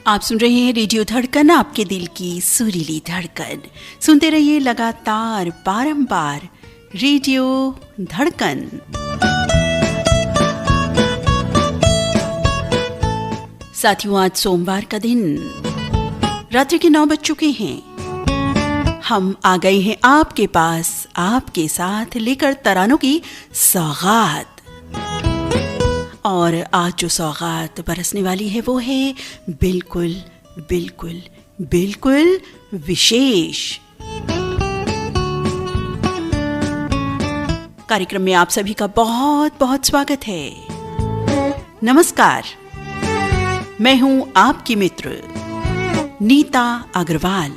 आप सुन रहे हैं रेडियो धड़कन, आपके दिल की सुरीली धड़कन। सुनते रहिए लगातार बारंबार रेडियो धड़कन। साथियों, आज सोमवार का दिन, रात्रि के 9 बज चुके हैं। हम आ गए हैं आपके पास, आपके साथ लेकर तरानों की सौगात। और आज जो सौगात बरसने वाली है वो है बिल्कुल बिल्कुल बिल्कुल विशेष। कार्यक्रम में आप सभी का बहुत बहुत स्वागत है। नमस्कार, मैं हूं आपकी मित्र नीता अग्रवाल।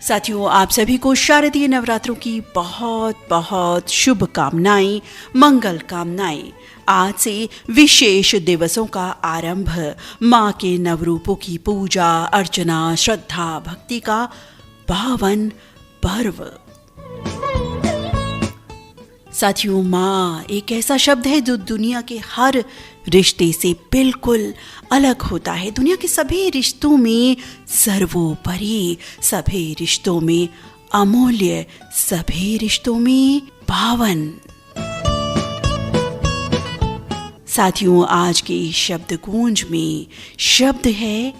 साथियों, आप सभी को शारदीय नवरात्रों की बहुत बहुत शुभकामनाएं, मंगल कामनाएं। आज से विशेष दिवसों का आरंभ, माँ के नवरूपों की पूजा अर्चना, श्रद्धा भक्ति का पावन पर्व। साथियों, माँ एक ऐसा शब्द है जो दुनिया के हर रिश्ते से बिल्कुल अलग होता है। दुनिया के सभी रिश्तों में सर्वोपरि, सभी रिश्तों में अमूल्य, सभी रिश्तों में पावन। साथियों, आज के शब्द गूंज में शब्द है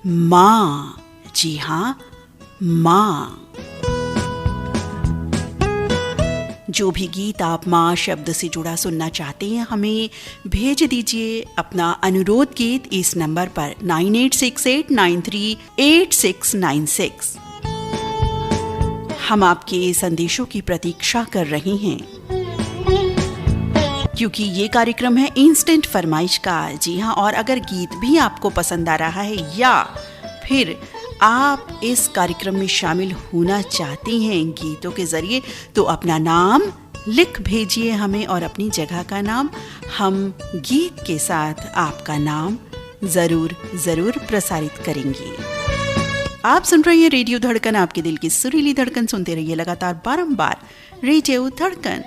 माँ। जी हाँ, माँ। जो भी गीत आप माँ शब्द से जुड़ा सुनना चाहते हैं, हमें भेज दीजिए अपना अनुरोध गीत इस नंबर पर 9868938696। हम आपके संदेशों की प्रतीक्षा कर रहे हैं, क्योंकि ये कार्यक्रम है इंस्टेंट फरमाइश का। जी हाँ, और अगर गीत भी आपको पसंद आ रहा है या फिर आप इस कार्यक्रम में शामिल होना चाहती हैं गीतों के जरिए, तो अपना नाम लिख भेजिए हमें और अपनी जगह का नाम। हम गीत के साथ आपका नाम जरूर जरूर प्रसारित करेंगे। आप सुन रहे हैं रेडियो धड़कन, आपके दिल की सुरीली धड़कन। सुनते रहिए लगातार बारंबार रेडियो धड़कन।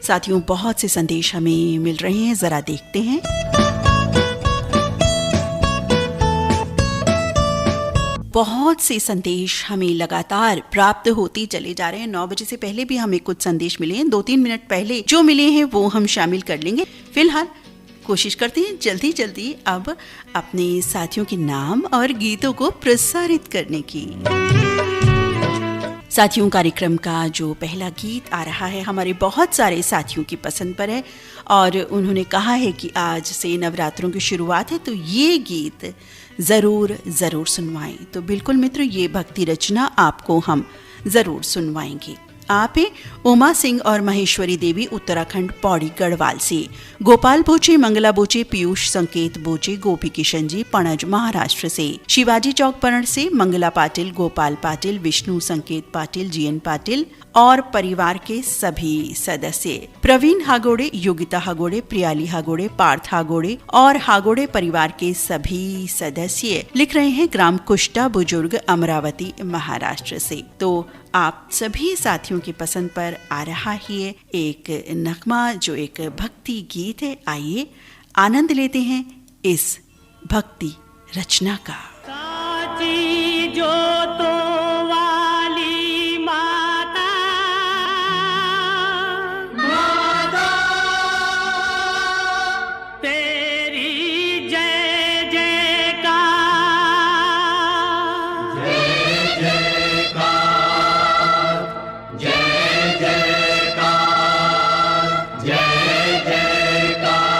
साथियों, बहुत से संदेश हमें मिल रहे हैं, जरा देखते हैं। बहुत से संदेश हमें लगातार प्राप्त होते चले जा रहे हैं। 9 बजे से पहले भी हमें कुछ संदेश मिले हैं। 2-3 मिनट पहले जो मिले हैं वो हम शामिल कर लेंगे। फिलहाल कोशिश करते हैं जल्दी जल्दी अब अपने साथियों के नाम और गीतों को प्रसारित करने की। साथियों, कार्यक्रम का जो पहला गीत आ रहा है हमारे बहुत सारे साथियों की पसंद पर है और उन्होंने कहा है कि आज से नवरात्रों की शुरुआत है, तो ये गीत जरूर जरूर सुनवाएं। तो बिल्कुल मित्र, ये भक्ति रचना आपको हम जरूर सुनवाएंगे। आप हैं उमा सिंह और महेश्वरी देवी, उत्तराखंड पौड़ी गढ़वाल से। गोपाल बोचे, मंगला बोचे, पीयूष संकेत बोचे, गोपी किशन जी पणज महाराष्ट्र से। शिवाजी चौक परण से मंगला पाटिल, गोपाल पाटिल, विष्णु संकेत पाटिल, जीएन पाटिल और परिवार के सभी सदस्य। प्रवीण हागोड़े, योगिता हागोड़े, प्रियाली हागोड़े, पार्थ हागोड़े और हागोड़े परिवार के सभी सदस्य लिख रहे हैं ग्राम कुष्टा, बुजुर्ग, अमरावती, महाराष्ट्र से। तो आप सभी साथियों की पसंद पर आ रहा है एक नगमा, जो एक भक्ति गीत है। आइए आनंद लेते हैं इस भक्ति रचना का। साची जो तो वाली माता, माता तेरी जय जयकार, जय जयकार, जय जयकार, जय जयकार।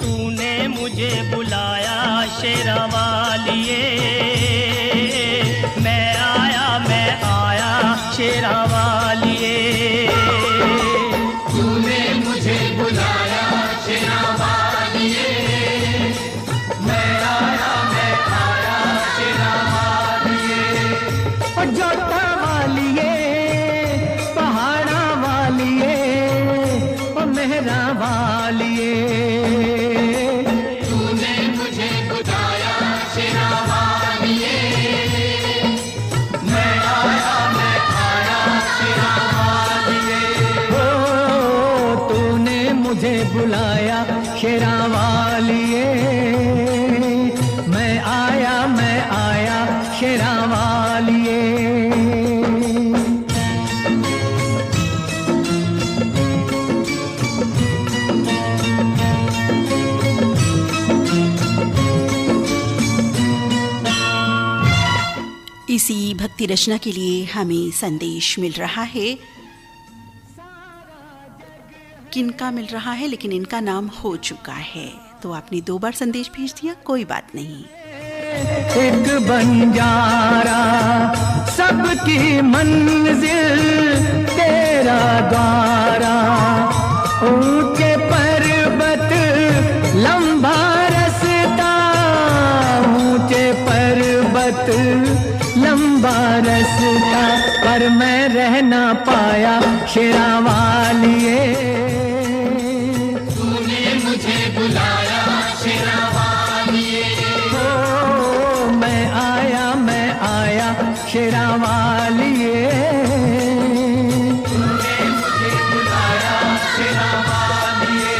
तूने मुझे बुलाया शेरा वालिए, मैं आया शेरा वालिए। तूने मुझे बुलाया शेरा वालिए, मैं आया शेरा वालिए। मैं आया शेरा वालिए। इसी भक्ति रचना के लिए हमें संदेश मिल रहा है। किनका मिल रहा है, लेकिन इनका नाम हो चुका है, तो आपने 2 बार संदेश भेज दिया, कोई बात नहीं। एक बंजारा सबकी मंजिल तेरा द्वारा, ऊंचे पर्वत लंबा रास्ता, ऊंचे पर्वत लंबा रास्ता, पर मैं रह ना पाया शेरा वालिए। तूने मुझे बुलाया शेरा वालिए। ओ मैं आया शेरा वालिए। तूने मुझे बुलाया शेरा वालिए।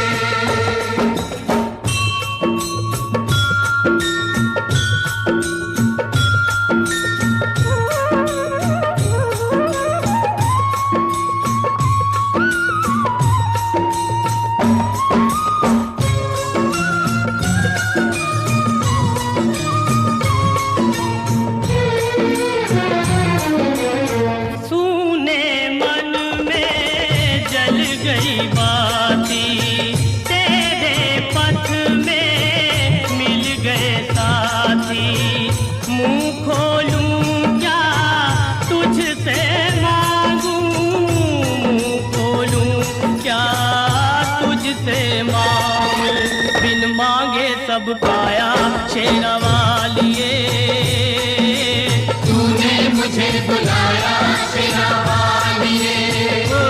सब पाया शेरा वालिए। तूने मुझे बुलाया शेरा वालिए। ओ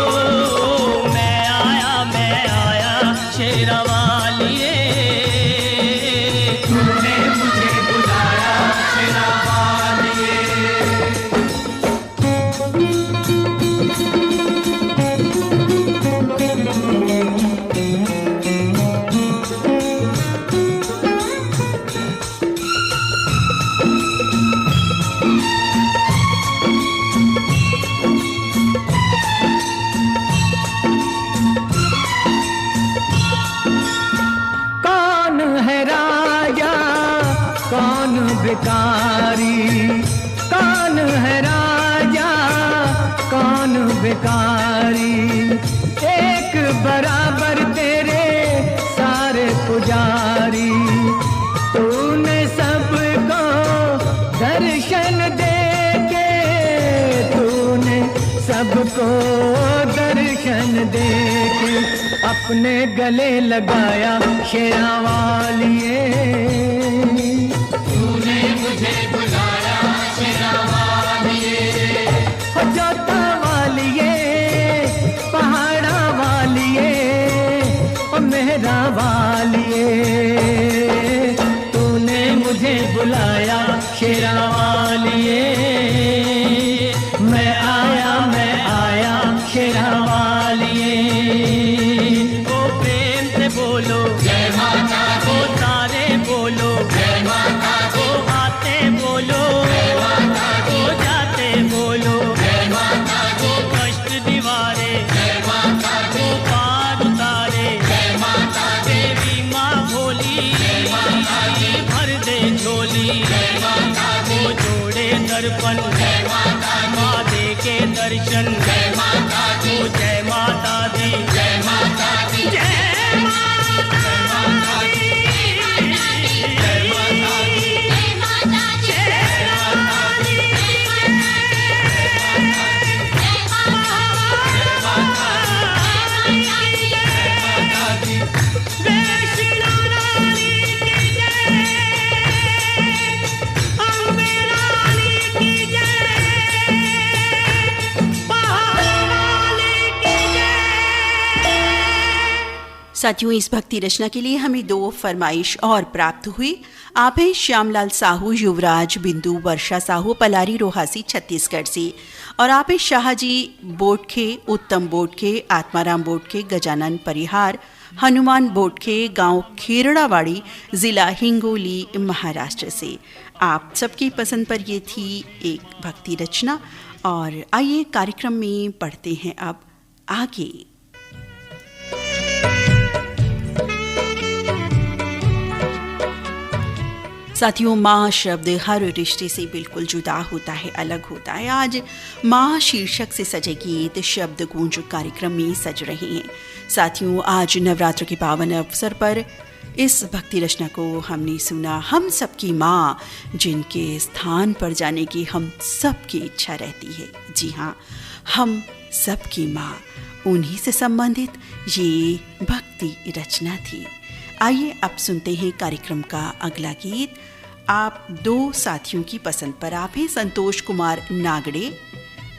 मैं आया शेरा वालिए। तूने मुझे बुलाया शेरा वालिए। भिखारी कौन है राजा कौन भिखारी, एक बराबर तेरे सारे पुजारी। तूने सबको दर्शन देके, तूने सबको दर्शन देके अपने गले लगाया शेरा वालिए। मुझे बुलाया शेरा वालिए। जोता वालिए पहाड़ा वालिए और मेहरा वालिए, तूने मुझे बुलाया शेरा वालिए। मैं आया शेरा वालिए। ओ प्रेम से बोलो जय माता दी। ओ तारे बोलो जय माता दी। ओ आते बोलो जय माता दी। ओ जाते बोलो जय माता दी। ओ कष्ट दीवारे जय माता दी। ओ पार उतारे जय माता दी। देवी माँ भोली भर दे झोली। जय माता दी। ओ जोड़े दर्पण जय माता दी। माँ दे के दर्शन। जय माता दी। ओ जय माता दी। जय माता दी। जय माता दी। जय माता दी। साथियों, इस भक्ति रचना के लिए हमें 2 फरमाइश और प्राप्त हुई। आप हैं श्यामलाल साहू, युवराज बिंदु, वर्षा साहू, पलारी रोहासी छत्तीसगढ़ से। और आप हैं शाहजी बोटखे, उत्तम बोटखे, आत्माराम बोटखे, गजानन परिहार, हनुमान बोटखे, गांव खेरड़ावाड़ी, जिला हिंगोली, महाराष्ट्र से। आप सबकी पसंद पर ये थी एक भक्ति रचना। और आइए कार्यक्रम में पढ़ते हैं अब आगे। साथियों, माँ शब्द हर रिश्ते से बिल्कुल जुदा होता है, अलग होता है। आज माँ शीर्षक से सजे गीत शब्द गूंज कार्यक्रम में सज रहे हैं। साथियों, आज नवरात्र के पावन अवसर पर इस भक्ति रचना को हमने सुना। हम सबकी माँ, जिनके स्थान पर जाने की हम सबकी इच्छा रहती है। जी हाँ, हम सबकी माँ, उन्हीं से संबंधित ये भक्ति रचना थी। आइए अब सुनते हैं कार्यक्रम का अगला गीत। आप दो साथियों की पसंद पर आप हैं संतोष कुमार नागड़े,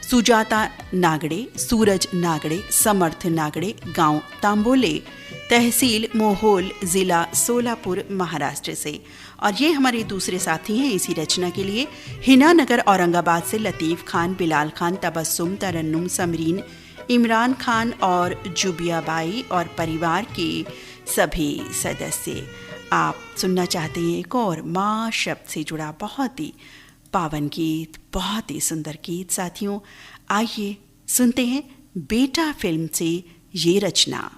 सुजाता नागड़े, सूरज नागड़े, समर्थ नागड़े, गांव तांबोले, तहसील मोहोल, जिला सोलापुर, महाराष्ट्र से। और ये हमारे दूसरे साथी हैं इसी रचना के लिए हिना नगर औरंगाबाद से लतीफ़ खान, बिलाल खान, तबस्सुम, तरन्नुम, समरीन, इमरान खान और जुबिया बाई और परिवार के सभी सदस्य। आप सुनना चाहते हैं एक और माँ शब्द से जुड़ा बहुत ही पावन गीत, बहुत ही सुंदर गीत। साथियों, आइए सुनते हैं बेटा फिल्म से ये रचना।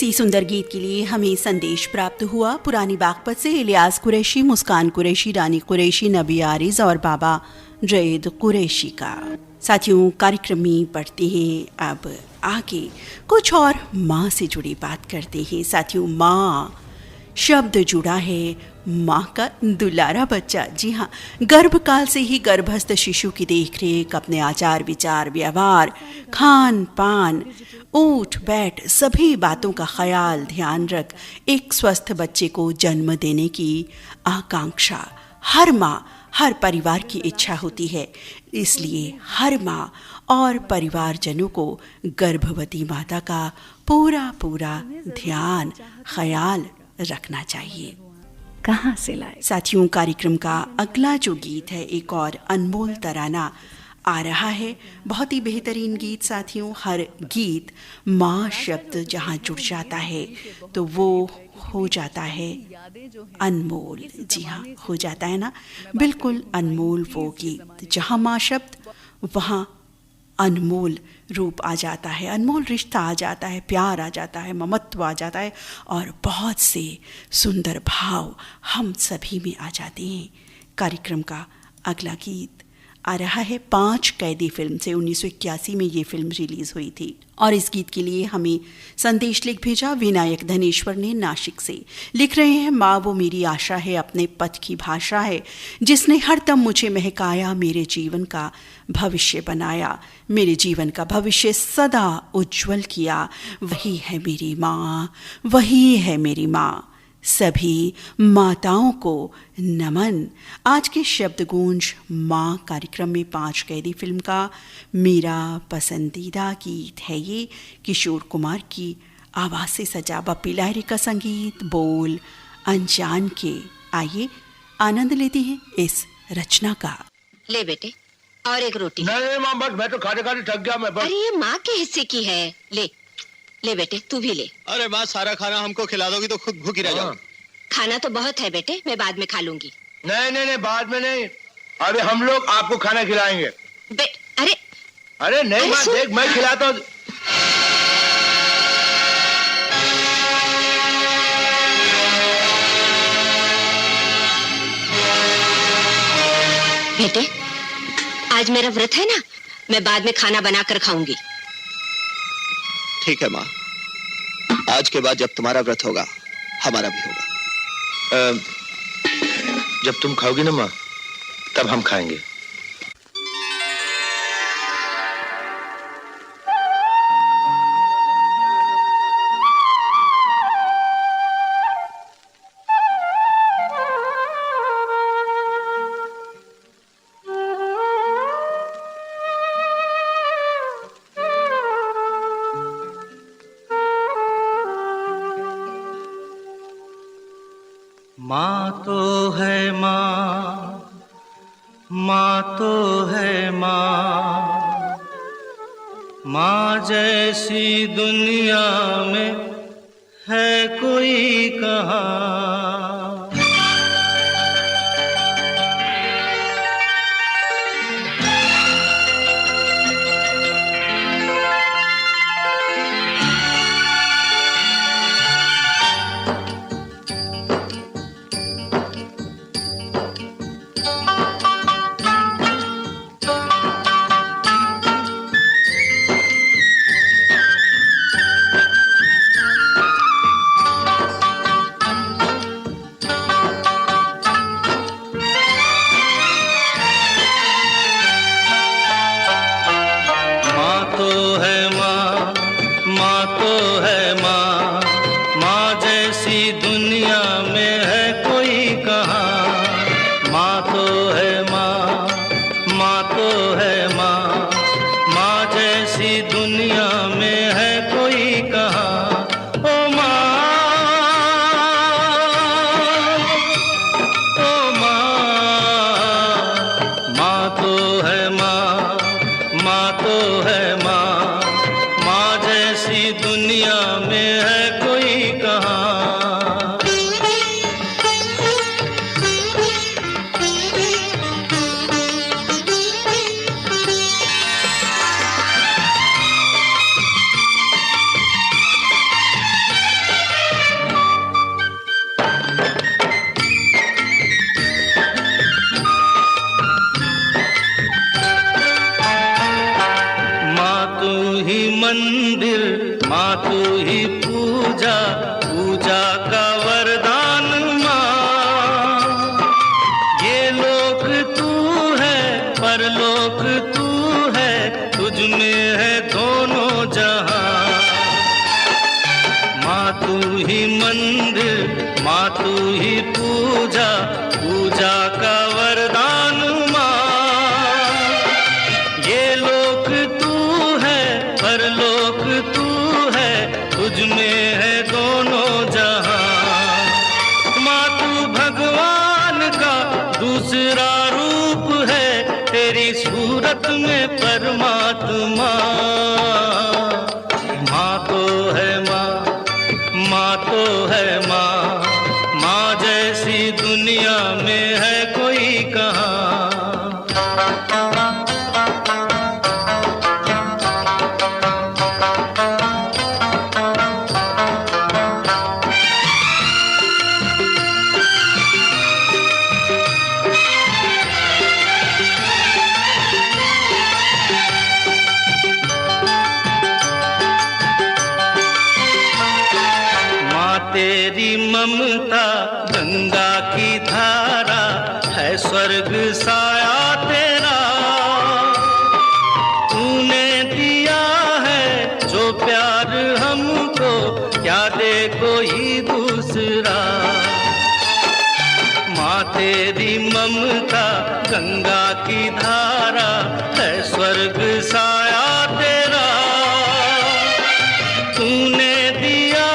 इसी सुंदर गीत के लिए हमें संदेश प्राप्त हुआ पुरानी बागपत से इलियास कुरैशी, मुस्कान कुरैशी, रानी कुरैशी, नबी आरिज और बाबा जैद कुरैशी का। साथियों, कार्यक्रम में पढ़ते हैं अब आगे कुछ और माँ से जुड़ी बात करते हैं। साथियों, माँ शब्द जुड़ा है माँ का दुलारा बच्चा। जी हाँ, गर्भकाल से ही गर्भस्थ शिशु की देखरेख, अपने आचार विचार, व्यवहार, खान पान, उठ बैठ सभी बातों का ख्याल ध्यान रख एक स्वस्थ बच्चे को जन्म देने की आकांक्षा हर माँ, हर परिवार की इच्छा होती है। इसलिए हर माँ और परिवारजनों को गर्भवती माता का पूरा ध्यान ख्याल रखना चाहिए। कहाँ से लाए? साथियों, कार्यक्रम का अगला जो गीत है एक और अनमोल तराना आ रहा है। बहुत ही बेहतरीन गीत साथियों। हर गीत माँ शब्द जहाँ जुड़ जाता है तो वो हो जाता है अनमोल। जी हाँ, हो जाता है ना, बिल्कुल अनमोल वो गीत जहाँ माँ शब्द वहाँ अनमोल रूप आ जाता है, अनमोल रिश्ता आ जाता है, प्यार आ जाता है, ममत्व आ जाता है और बहुत से सुंदर भाव हम सभी में आ जाते हैं। कार्यक्रम का अगला गीत आ रहा है 5 कैदी फिल्म से। 1981 में ये फिल्म रिलीज हुई थी और इस गीत के लिए हमें संदेश लिख भेजा विनायक धनेश्वर ने नासिक से। लिख रहे हैं, माँ वो मेरी आशा है, अपने पथ की भाषा है, जिसने हरदम मुझे महकाया, मेरे जीवन का भविष्य बनाया, मेरे जीवन का भविष्य सदा उज्जवल किया। वही है मेरी माँ, वही है मेरी माँ, सभी माताओं को नमन। आज के शब्द गूंज माँ कार्यक्रम में 5 कैदी फिल्म का मेरा पसंदीदा गीत है। ये किशोर कुमार की आवाज़ से सजा, बप्पी लाहिरी का संगीत, बोल अनजान के। आइए आनंद लेते हैं इस रचना का। ले बेटे, और एक रोटी। नहीं माँ, बस मैं तो खाते खाते थक गया मैं बस। अरे ये माँ के हिस्से की है। ले बेटे, तू भी ले। अरे माँ, सारा खाना हमको खिला दोगी तो खुद भूखी रह जाओ। खाना तो बहुत है बेटे, मैं बाद में खा लूंगी। नहीं, बाद में नहीं, अभी हम लोग आपको खाना खिलाएंगे। अरे नहीं माँ, देख मैं खिलाता हूँ। बेटे, आज मेरा व्रत है ना, मैं बाद में खाना बनाकर खाऊंगी। ठीक है माँ, आज के बाद जब तुम्हारा व्रत होगा हमारा भी होगा। जब तुम खाओगी ना माँ, तब हम खाएंगे। माँ तो है माँ, माँ तो है माँ, माँ जैसी दुनिया में है कोई कहाँ। माँ तू ही पूजा पूजा का वरदान माँ। ये लोक तू है परलोक तू है, तुझ में है दोनों जहां। माँ तू भगवान का दूसरा रूप है, तेरी सूरत में परमात्मा। माँ तो है माँ, माँ तो है माँ, माँ जैसी दुनिया में है कोई कहाँ। तेरी ममता गंगा की धारा है, स्वर्ग साया तेरा। तूने दिया है जो प्यार हमको, क्या दे कोई दूसरा। माँ तेरी ममता गंगा की धारा है, स्वर्ग साया तेरा। तूने दिया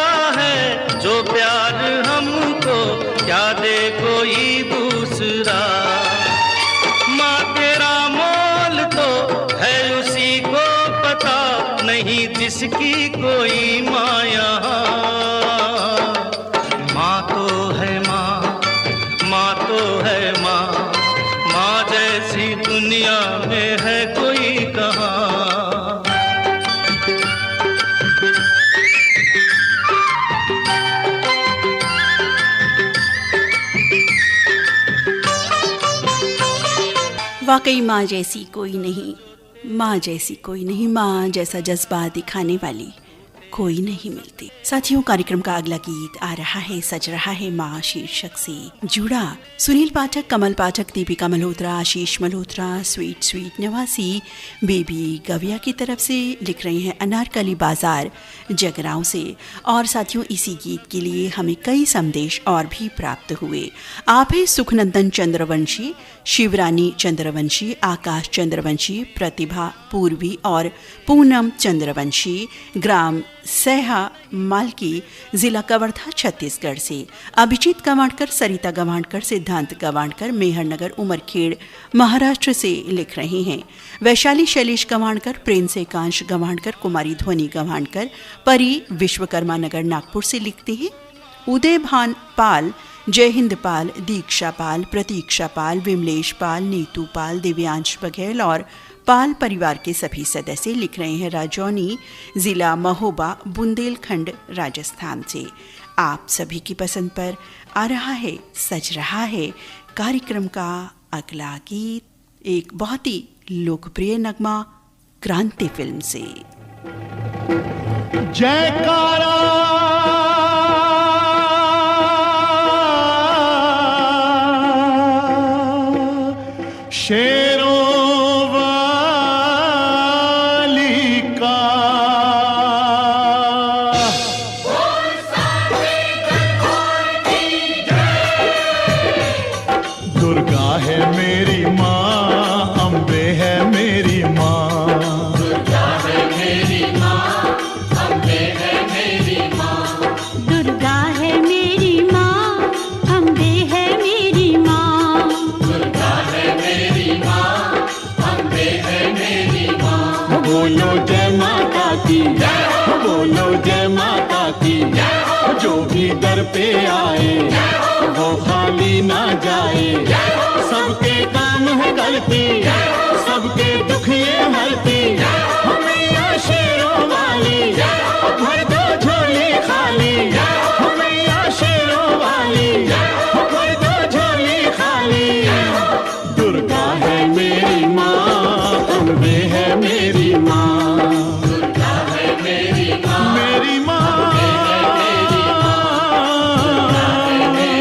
जो प्यार हमको, क्या दे कोई दूसरा। माँ तेरा मोल तो है उसी को पता, नहीं जिसकी कोई माँ यहाँ। माँ तो है माँ, माँ तो है माँ, माँ जैसी दुनिया में है कोई कहाँ। वाकई माँ जैसी कोई नहीं, माँ जैसी कोई नहीं, माँ जैसा जज्बा दिखाने वाली कोई नहीं मिलती। साथियों, कार्यक्रम का अगला गीत आ रहा है सज रहा है माँ शीर्षक से जुड़ा। सुनील पाठक, कमल पाठक, दीपिका मल्होत्रा, आशीष मल्होत्रा, स्वीट स्वीट नवासी, बेबी गविया की तरफ से लिख रहे हैं अनारकली बाजार जगरांव से। और साथियों, इसी गीत के लिए हमें कई संदेश और भी प्राप्त हुए। आप हैं सुखनंदन चंद्रवंशी, शिवरानी चंद्रवंशी, आकाश चंद्रवंशी, प्रतिभा पूर्वी और पूनम चंद्रवंशी, ग्राम सहहा मालकी, जिला कवर्धा, छत्तीसगढ़ से। अभिजीत गवाणकर, सरिता गवाणकर, सिद्धांत गवाणकर, मेहरनगर, उमरखेड़, महाराष्ट्र से लिख रहे हैं। वैशाली शैलेश गवाणकर, प्रेम से कांश गवाणकर, कुमारी ध्वनि गवाणकर, परी विश्वकर्मा नगर, नागपुर से लिखते हैं। उदय भान पाल, जय हिंद पाल, दीक्षा पाल, प्रतीक्षा पाल, विमलेश पाल, नीतू पाल, दिव्यांश बघेल और पाल परिवार के सभी सदस्य लिख रहे हैं राजौनी, जिला महोबा, बुंदेलखंड, राजस्थान से। आप सभी की पसंद पर आ रहा है सज रहा है कार्यक्रम का अगला गीत, एक बहुत ही लोकप्रिय नगमा क्रांति फिल्म से। जयकारा शेरों वाली का, दुर्गा है मेरी माँ, अम्बे है मेरी माँ, दुर्गा है मेरी माँ, अम्बे है मेरी माँ, दुर्गा है मेरी माँ, अम्बे है मेरी माँ, दुर्गा है मेरी माँ, अम्बे है मेरी माँ। बोलो जय माता की, बोलो जय माता की, जो भी दर पे आए वो खाली ना जाए। सबके काम है करती, सबके दुख ये हरती, मैया शेरों वाली भर दो झोली खाली, मैया शेरों वाली भर दो झोली खाली। दुर्गा है मेरी माँ, अम्बे है मेरी माँ, दुर्गा है मेरी माँ, मेरी माँ, दुर्गा है मेरी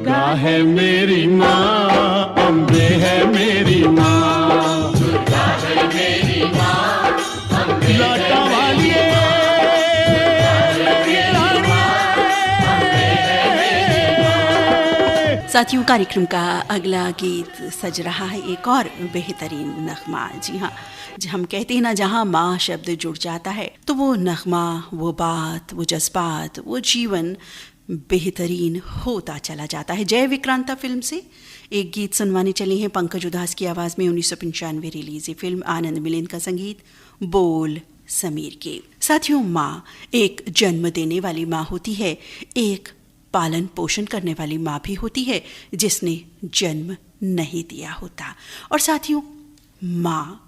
दुर्गा है मेरी माँ, अम्बे है मेरी माँ, दुर्गा है मेरी माँ, अम्बे लाटा वाली साथियों, कार्यक्रम का अगला गीत सज रहा है एक और बेहतरीन नगमा। जी हाँ, हम कहते हैं ना, जहाँ माँ शब्द जुड़ जाता है तो वो नगमा, वो बात, वो जज्बात, वो जीवन बेहतरीन होता चला जाता है। जय विक्रांता फिल्म से एक गीत सुनवाने चले हैं पंकज उधास की आवाज़ में। 1995 रिलीज ये फिल्म, आनंद मिलिंद का संगीत, बोल समीर के। साथियों, माँ एक जन्म देने वाली माँ होती है, एक पालन पोषण करने वाली माँ भी होती है जिसने जन्म नहीं दिया होता। और साथियों, माँ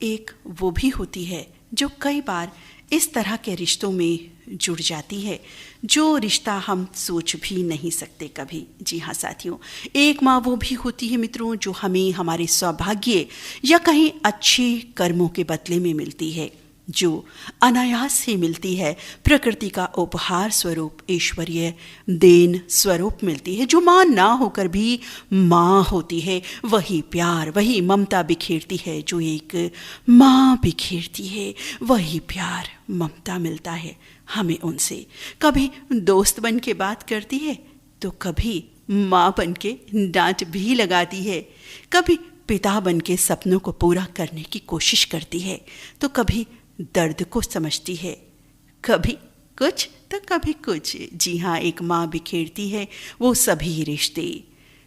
एक वो भी होती है जो कई बार इस तरह के रिश्तों में जुड़ जाती है जो रिश्ता हम सोच भी नहीं सकते कभी। जी हाँ साथियों, एक माँ वो भी होती है मित्रों जो हमें हमारे सौभाग्य या कहीं अच्छे कर्मों के बदले में मिलती है, जो अनायास से मिलती है, प्रकृति का उपहार स्वरूप, ईश्वरीय देन स्वरूप मिलती है, जो माँ ना होकर भी माँ होती है। वही प्यार, वही ममता बिखेरती है जो एक माँ बिखेरती है। वही प्यार, ममता मिलता है हमें उनसे। कभी दोस्त बन के बात करती है तो कभी माँ बन के डांट भी लगाती है, कभी पिता बन के सपनों को पूरा करने की कोशिश करती है तो कभी दर्द को समझती है, कभी कुछ तो कभी कुछ। जी हाँ, एक माँ बिखेरती है वो सभी रिश्ते।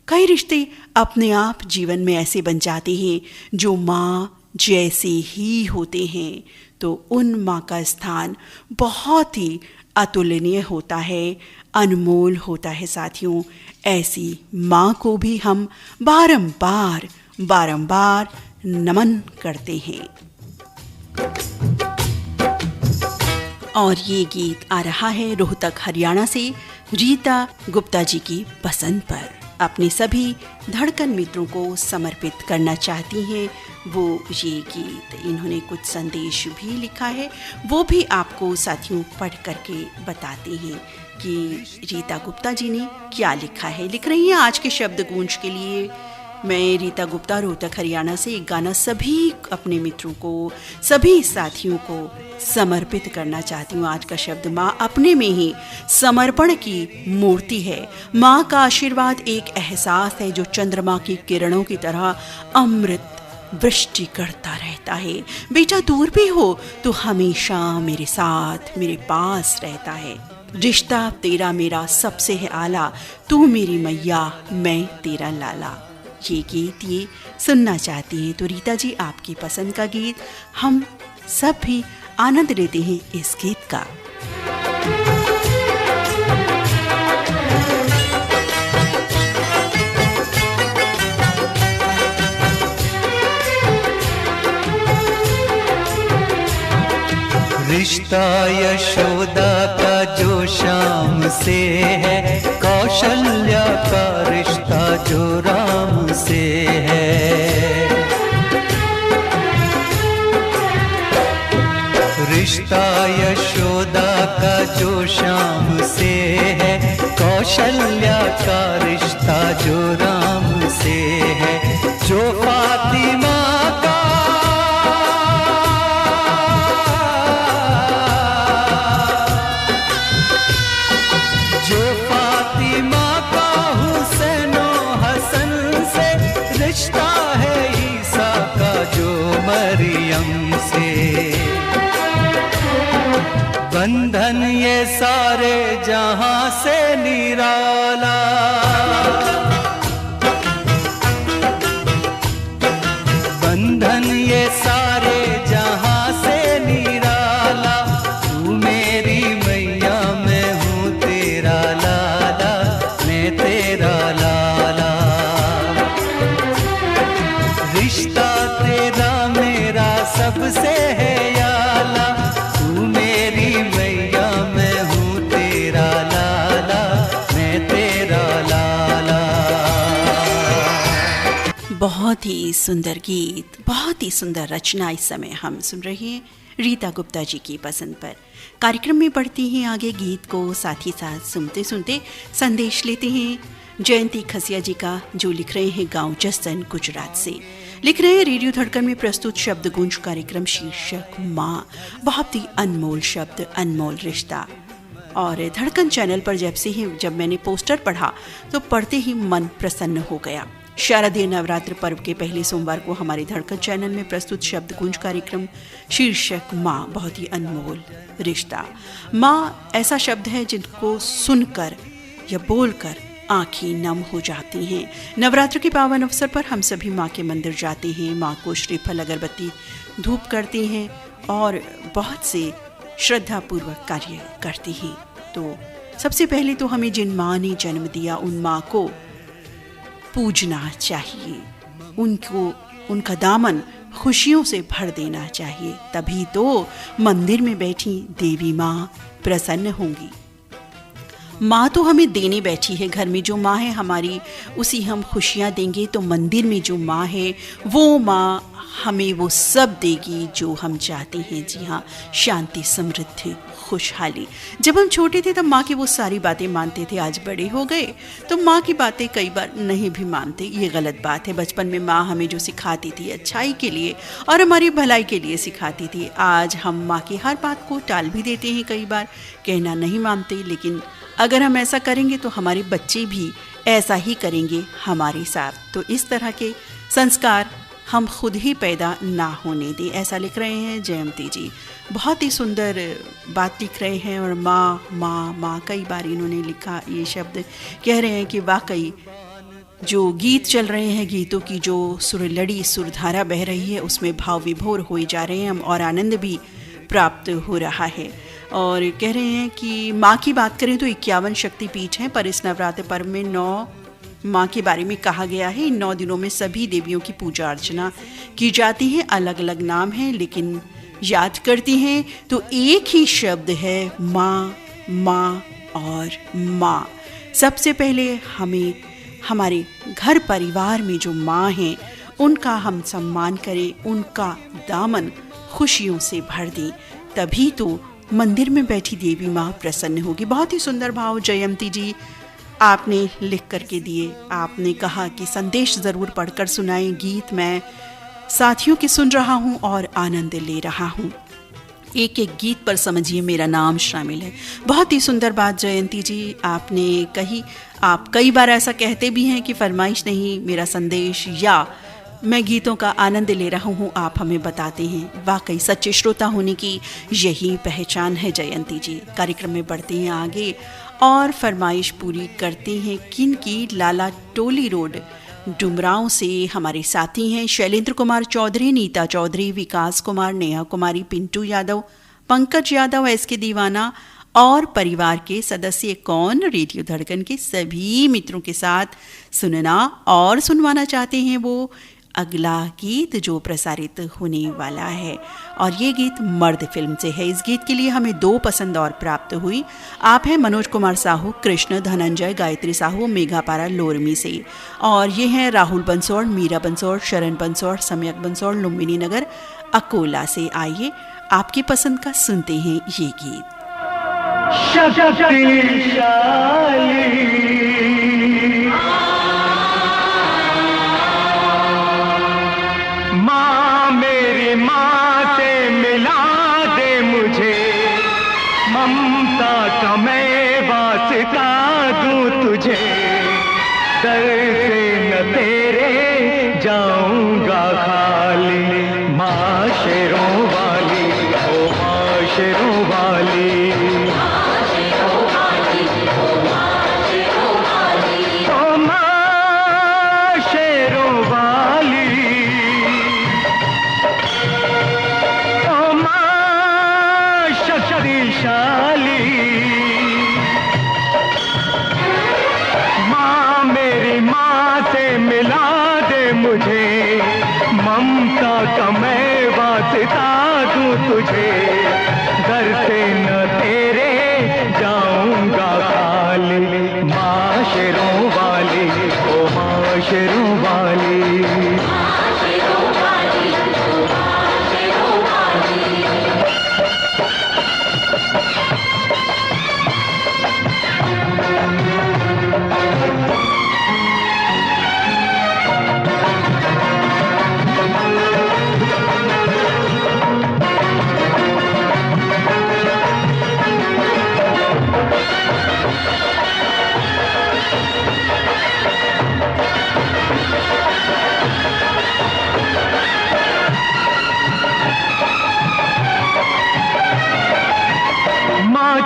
कई रिश्ते अपने आप जीवन में ऐसे बन जाते हैं जो माँ जैसे ही होते हैं, तो उन माँ का स्थान बहुत ही अतुलनीय होता है, अनमोल होता है। साथियों, ऐसी माँ को भी हम बारंबार नमन करते हैं। और ये गीत आ रहा है रोहतक हरियाणा से रीता गुप्ता जी की पसंद पर। अपने सभी धड़कन मित्रों को समर्पित करना चाहती हैं वो ये गीत। इन्होंने कुछ संदेश भी लिखा है, वो भी आपको साथियों पढ़ करके बताते हैं कि रीता गुप्ता जी ने क्या लिखा है। लिख रही हैं, आज के शब्द गूंज के लिए मैं रीता गुप्ता रोहतक हरियाणा से एक गाना सभी अपने मित्रों को, सभी साथियों को समर्पित करना चाहती हूँ। आज का शब्द माँ अपने में ही समर्पण की मूर्ति है। माँ का आशीर्वाद एक एहसास है जो चंद्रमा की किरणों की तरह अमृत वृष्टि करता रहता है। बेटा दूर भी हो तो हमेशा मेरे साथ, मेरे पास रहता है। रिश्ता तेरा मेरा सबसे है आला, तू मेरी मैया मैं तेरा लाला। ये गीत ये सुनना चाहती हैं तो रीता जी, आपकी पसंद का गीत, हम सब भी आनंद लेते हैं इस गीत का। रिश्ता यशोदा का जो श्याम से है, कौशल्या का रिश्ता जो राम से है। रिश्ता यशोदा का जो श्याम से है, कौशल्या का रिश्ता जो राम से है। जो फातिमा का रिश्ता है ईसा का जो मरियम से। बंधन ये सारे जहां से निराला, बंधन ये सारे जहां से निराला। तू मेरी मैया मैं हूँ तेरा लाला, मैं तेरा लाला। रिश्ता तेरा मेरा सबसे है याला, तू मेरी मैया मैं हूँ तेरा लाला, मैं तेरा लाला। बहुत ही सुंदर गीत, बहुत ही सुंदर रचना इस समय हम सुन रहे हैं रीता गुप्ता जी की पसंद पर। कार्यक्रम में बढ़ती हैं आगे गीत को साथ ही साथ सुनते सुनते संदेश लेते हैं जयंती खसिया जी का, जो लिख रहे हैं गांव जसन गुजरात से। लिख रहे हैं रेडियो धड़कन में प्रस्तुत शब्द गुंज कार्यक्रम शीर्षक माँ, बहुत ही अनमोल शब्द, अनमोल रिश्ता। और धड़कन चैनल पर जब मैंने पोस्टर पढ़ा तो पढ़ते ही मन प्रसन्न हो गया। शारदीय नवरात्र पर्व के पहले सोमवार को हमारे धड़कन चैनल में प्रस्तुत शब्द गुंज कार्यक्रम शीर्षक माँ, बहुत ही अनमोल रिश्ता। माँ ऐसा शब्द है जिनको सुनकर या बोलकर आंखें नम हो जाती हैं। नवरात्र के पावन अवसर पर हम सभी माँ के मंदिर जाते हैं, माँ को श्रीफल अगरबत्ती धूप करते हैं और बहुत से श्रद्धापूर्वक कार्य करते हैं। तो सबसे पहले तो हमें जिन माँ ने जन्म दिया उन माँ को पूजना चाहिए, उनका दामन खुशियों से भर देना चाहिए, तभी तो मंदिर में बैठी देवी माँ प्रसन्न होंगी। माँ तो हमें देने बैठी है, घर में जो माँ है हमारी उसी हम खुशियाँ देंगे, तो मंदिर में जो माँ है वो माँ हमें वो सब देगी जो हम चाहते हैं। जी हाँ, शांति, समृद्धि, खुशहाली। जब हम छोटे थे तब माँ की वो सारी बातें मानते थे, आज बड़े हो गए तो माँ की बातें कई बार नहीं भी मानते। ये गलत बात है। बचपन में माँ हमें जो सिखाती थी अच्छाई के लिए और हमारी भलाई के लिए सिखाती थी, आज हम माँ की हर बात को टाल भी देते हैं, कई बार कहना नहीं मानते। लेकिन अगर हम ऐसा करेंगे तो हमारे बच्चे भी ऐसा ही करेंगे हमारे साथ। तो इस तरह के संस्कार हम खुद ही पैदा ना होने दें, ऐसा लिख रहे हैं जयंती जी। बहुत ही सुंदर बात लिख रहे हैं। और माँ माँ माँ कई बार इन्होंने लिखा ये शब्द, कह रहे हैं कि वाकई जो गीत चल रहे हैं, गीतों की जो सुरलड़ी सुरधारा बह रही है उसमें भाव विभोर होए जा रहे हैं हम और आनंद भी प्राप्त हो रहा है। और कह रहे हैं कि माँ की बात करें तो 51 शक्तिपीठ हैं, पर इस नवरात्र पर्व में 9 माँ के बारे में कहा गया है। इन 9 दिनों में सभी देवियों की पूजा अर्चना की जाती है। अलग अलग नाम हैं, लेकिन याद करती हैं तो एक ही शब्द है माँ, माँ और माँ। सबसे पहले हमें हमारे घर परिवार में जो माँ हैं उनका हम सम्मान करें, उनका दामन खुशियों से भर दें, तभी तो मंदिर में बैठी देवी माँ प्रसन्न होगी। बहुत ही सुंदर भाव जयंती जी आपने लिख करके दिए। आपने कहा कि संदेश ज़रूर पढ़कर सुनाएं, गीत मैं साथियों की सुन रहा हूँ और आनंद ले रहा हूँ। एक एक गीत पर समझिए मेरा नाम शामिल है। बहुत ही सुंदर बात जयंती जी आपने कही। आप कई बार ऐसा कहते भी हैं कि फरमाइश नहीं, मेरा संदेश या मैं गीतों का आनंद ले रहा हूँ, आप हमें बताते हैं। वाकई सच्चे श्रोता होने की यही पहचान है जयंती जी। कार्यक्रम में बढ़ते हैं आगे और फरमाइश पूरी करते हैं किन की। लाला टोली रोड डुमरांव से हमारे साथी हैं शैलेंद्र कुमार चौधरी, नीता चौधरी, विकास कुमार, नेहा कुमारी, पिंटू यादव, पंकज यादव, एसके दीवाना और परिवार के सदस्य कौन रेडियो धड़कन के सभी मित्रों के साथ सुनना और सुनवाना चाहते हैं वो अगला गीत जो प्रसारित होने वाला है। और ये गीत मर्द फिल्म से है। इस गीत के लिए हमें 2 पसंद और प्राप्त हुई। आप हैं मनोज कुमार साहू, कृष्ण, धनंजय, गायत्री साहू, मेघापारा लोरमी से। और ये हैं राहुल बंसोड़, मीरा बंसोड़, शरण बंसोड़, सम्यक बंसोड़, लुम्बिनी नगर, अकोला से। आइए आपकी पसंद का सुनते हैं ये गीत। माँ मेरी माँ से मिला दे मुझे, ममता का मैं वास्ता दूँ तुझे, दर से न तेरे जाऊंगा खाली। माँ शेरों वाली, ओ माँ शेरों वाली, ममता का मैं वास्ता दूँ तुझे, घर से न तेरे जाऊंगा खाली। माँ शेरों वाली, ओ माँ शेरों वाली,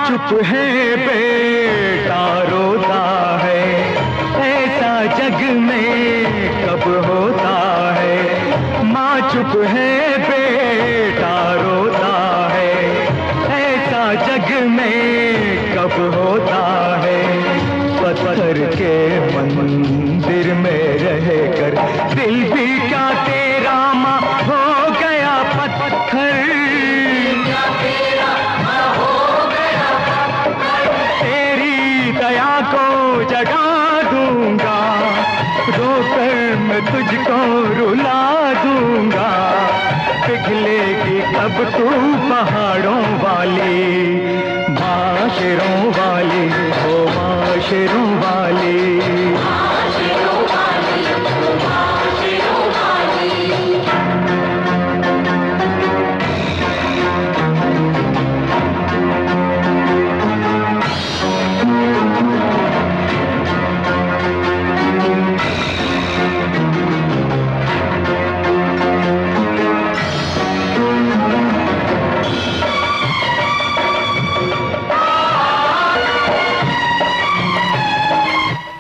चुप है बेटा रोता है, ऐसा जग में कब होता है। माँ चुप है बेटा रोता है, ऐसा जग में कब होता है। पत्थर के मंदिर में रहकर दिल भी क्या तेरा माँ हो गया पत्थर। तेरी दया को जगा दूंगा, रोकर मैं तुझको रुला दूंगा। पिघलेगी कब तू पहाड़ों वाली, माशरों वाली, ओ माशरों वाली।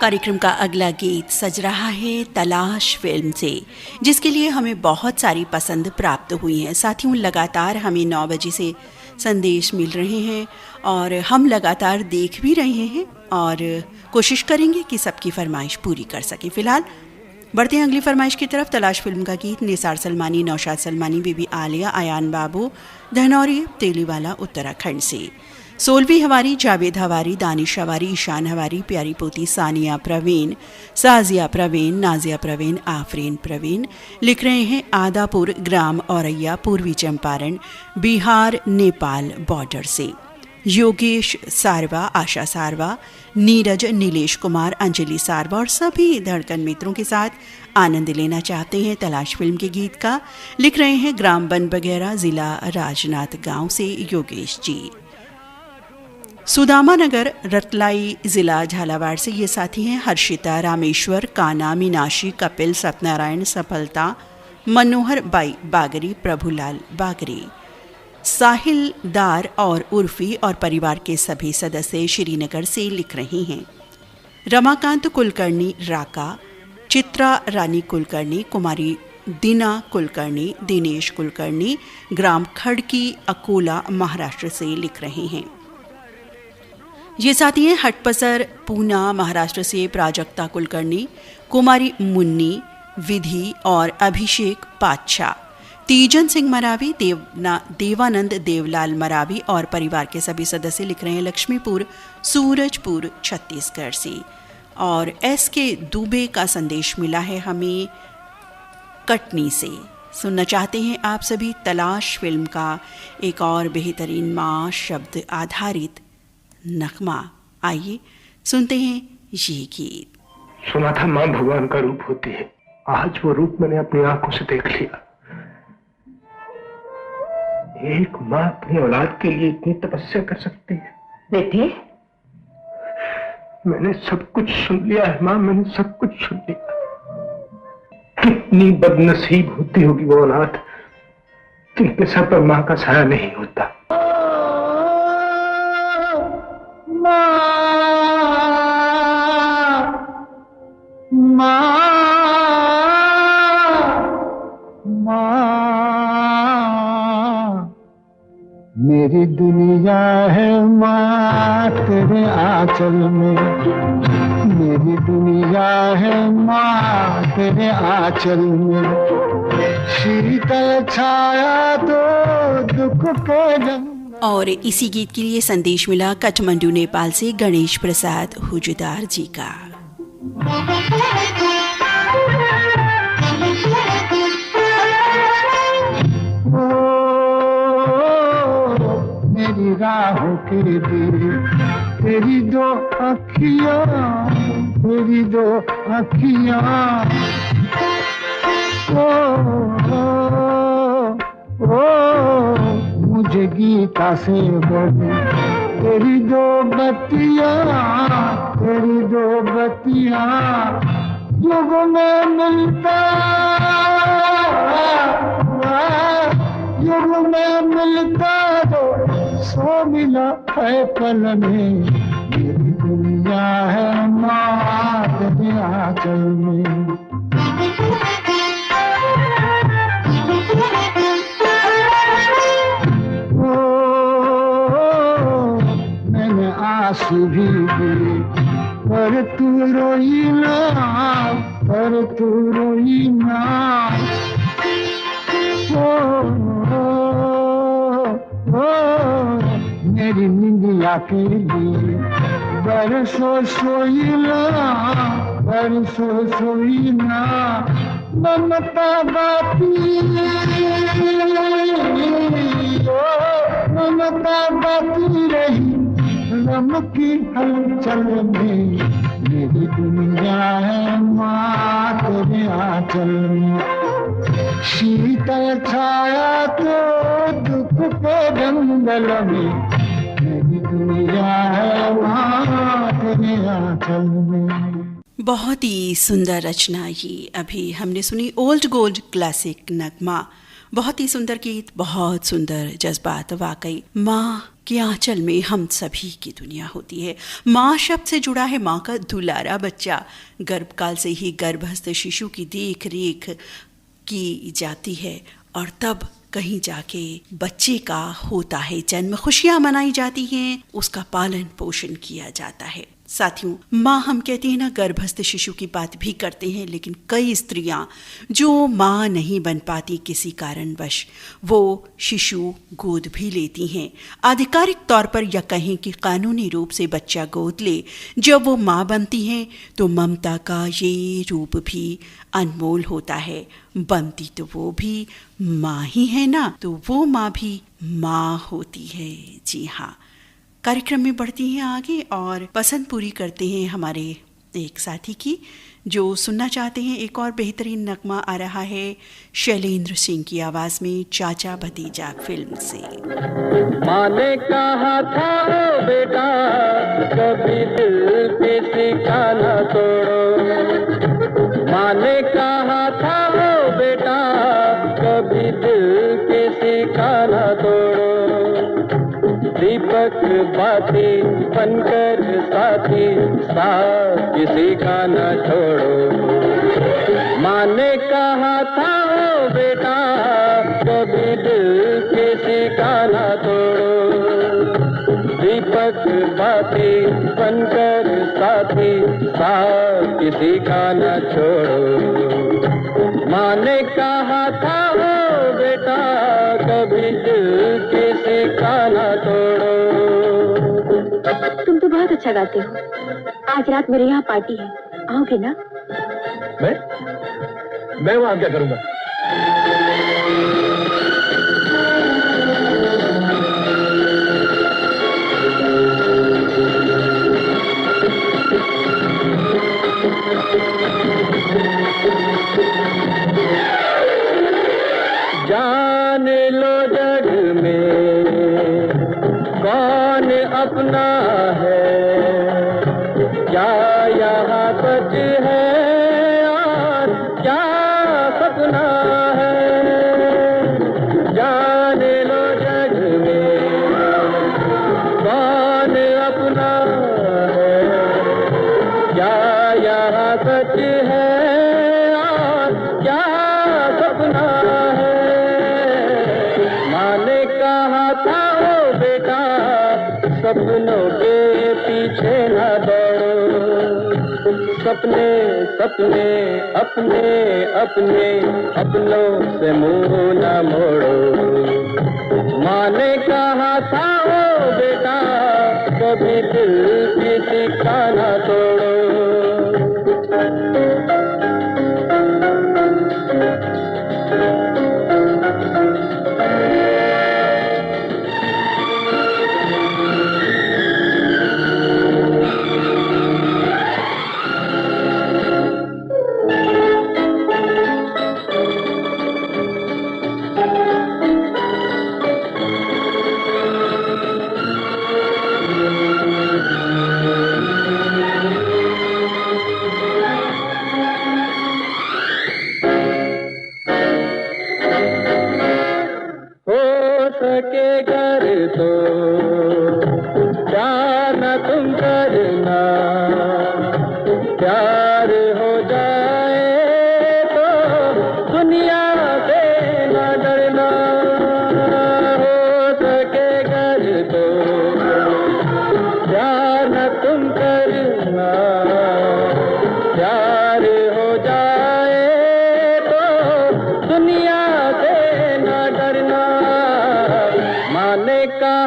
कार्यक्रम का अगला गीत सज रहा है तलाश फिल्म से, जिसके लिए हमें बहुत सारी पसंद प्राप्त हुई हैं। साथियों, लगातार हमें 9 बजे से संदेश मिल रहे हैं और हम लगातार देख भी रहे हैं और कोशिश करेंगे कि सबकी फरमाइश पूरी कर सकें। फिलहाल बढ़ते हैं अगली फरमाइश की तरफ। तलाश फिल्म का गीत निसार सलमानी, नौशाद सलमानी, बीबी आलिया, आयान बाबू, धनौरी, तेलीवाला, उत्तराखंड से। सोलवी हवारी, जावेद हवारी, दानिश हवारी, ईशान हवारी, प्यारी पोती सानिया प्रवीण, साजिया प्रवीण, नाजिया प्रवीण, आफरीन प्रवीण लिख रहे हैं आदापुर, ग्राम औरैया, पूर्वी चंपारण, बिहार नेपाल बॉर्डर से। योगेश सारवा, आशा सारवा, नीरज, नीलेश कुमार, अंजलि सारवा और सभी धड़कन मित्रों के साथ आनंद लेना चाहते हैं तलाश फिल्म के गीत का। लिख रहे हैं ग्राम बन बगैरा, जिला राजनाथ गांव से योगेश जी। सुदामा नगर, रतलाई, जिला झालावाड़ से ये साथी हैं हर्षिता, रामेश्वर, काना, मीनाक्षी, कपिल, सत्यनारायण, सफलता, मनोहर बाई बागरी, प्रभुलाल बागरी। साहिल दार और उर्फी और परिवार के सभी सदस्य श्रीनगर से लिख रहे हैं। रमाकांत कुलकर्णी राका, चित्रा रानी कुलकर्णी, कुमारी दीना कुलकर्णी, दिनेश कुलकर्णी, ग्राम खड़की, अकोला, महाराष्ट्र से लिख रहे हैं। ये साथी हैं हटपसर, पूना, महाराष्ट्र से प्राजक्ता कुलकर्णी, कुमारी मुन्नी, विधि और अभिषेक पातशाह। तीजन सिंह मरावी, देवानंद देवलाल मरावी और परिवार के सभी सदस्य लिख रहे हैं लक्ष्मीपुर, सूरजपुर, छत्तीसगढ़ से। और एस के दुबे का संदेश मिला है हमें कटनी से। सुनना चाहते हैं आप सभी तलाश फिल्म का एक और बेहतरीन माँ शब्द आधारित नगमा। आइए सुनते हैं ये गीत। सुना था माँ भगवान का रूप होती है, आज वो रूप मैंने अपनी आंखों से देख लिया। एक माँ अपनी औलाद के लिए इतनी तपस्या कर सकती है। बेटे, मैंने सब कुछ सुन लिया है माँ, मैंने सब कुछ सुन लिया। कितनी बदनसीब होती होगी वो औलाद जिनके सर पर माँ का साया नहीं होता। मेरी दुनिया है माँ तेरे आंचल में, मेरी दुनिया है माँ तेरे आंचल में। शीतल छाया तो दुख के जंगल। और इसी गीत के लिए संदेश मिला काठमांडू नेपाल से गणेश प्रसाद हुजदार जी का। मेरी राहों के दिल तेरी दो अखियाँ, तेरी दो अखियाँ। मुझे गीता से बोली तेरी दो बत्तियाँ, तेरी दो बत्तियाँ। युग में मिलता, युग में मिलता तो सो मिला है पल में, मेरी दुनिया है माँ तेरे आंचल में। मैंने आंसू भी दिए पर तू रोई ना, पर तू रोई ना। मेरी निंदिया के लिए बरसों सोई ना, बरसों सोई ना। ममता बाती, ममता बाती रही रम की हलचल में, मेरी दुनिया है माँ तेरे आंचल में। शीतल छाया तो दुख के जंगल में, मेरी दुनिया है माँ तेरे आंचल में। बहुत ही सुंदर रचना ये अभी हमने सुनी, ओल्ड गोल्ड क्लासिक नगमा। बहुत ही सुंदर गीत, बहुत सुंदर जज्बात। वाकई माँ के आंचल में हम सभी की दुनिया होती है। माँ शब्द से जुड़ा है माँ का दुलारा बच्चा। गर्भकाल से ही गर्भस्थ शिशु की देख रेख की जाती है और तब कहीं जाके बच्चे का होता है जन्म, खुशियां मनाई जाती हैं, उसका पालन पोषण किया जाता है। साथियों, माँ हम कहते हैं ना, गर्भस्थ शिशु की बात भी करते हैं, लेकिन कई स्त्रियां जो माँ नहीं बन पाती किसी कारणवश, वो शिशु गोद भी लेती हैं। आधिकारिक तौर पर या कहें कि कानूनी रूप से बच्चा गोद ले, जब वो माँ बनती हैं तो ममता का ये रूप भी अनमोल होता है। बनती तो वो भी माँ ही है ना, तो वो माँ भी माँ होती है। जी हाँ, कार्यक्रम में बढ़ती हैं आगे और पसंद पूरी करते हैं हमारे एक साथी की, जो सुनना चाहते हैं। एक और बेहतरीन नगमा आ रहा है शैलेंद्र सिंह की आवाज में, चाचा भतीजा फिल्म से। माँ ने कहा था ओ बेटा, कभी दिल किसी का न तोड़ो। माँ ने कहा था ओ बेटा, कभी दिल किसी का न तोड़ो। दीपक बाती बनकर साथी, साथ किसी का न छोड़ो। माँ ने कहा था ओ बेटा, कभी दिल किसी का न तोड़ो। दीपक बाती बनकर साथी, साथ किसी का न छोड़ो। माँ ने कहा था ओ बेटा, कभी दिल किसी का न तोड़ो। तुम तो बहुत अच्छा गाते हो। आज रात मेरे यहाँ पार्टी है, आओगे ना? मैं वहां क्या करूंगा? जान लो जग में कौन अपना है, क्या यहाँ सच है और क्या सपना है। जान लो जग में कौन अपना है, क्या यहाँ सच है और क्या सपना है। माँ ने कहा था ओ बेटा, सपनों के पीछे न दौड़ो। सपने सपने अपने अपने अपनों से मुंह न मोड़ो। माँ ने कहा था ओ बेटा, कभी दिल किसी का न तोड़ो।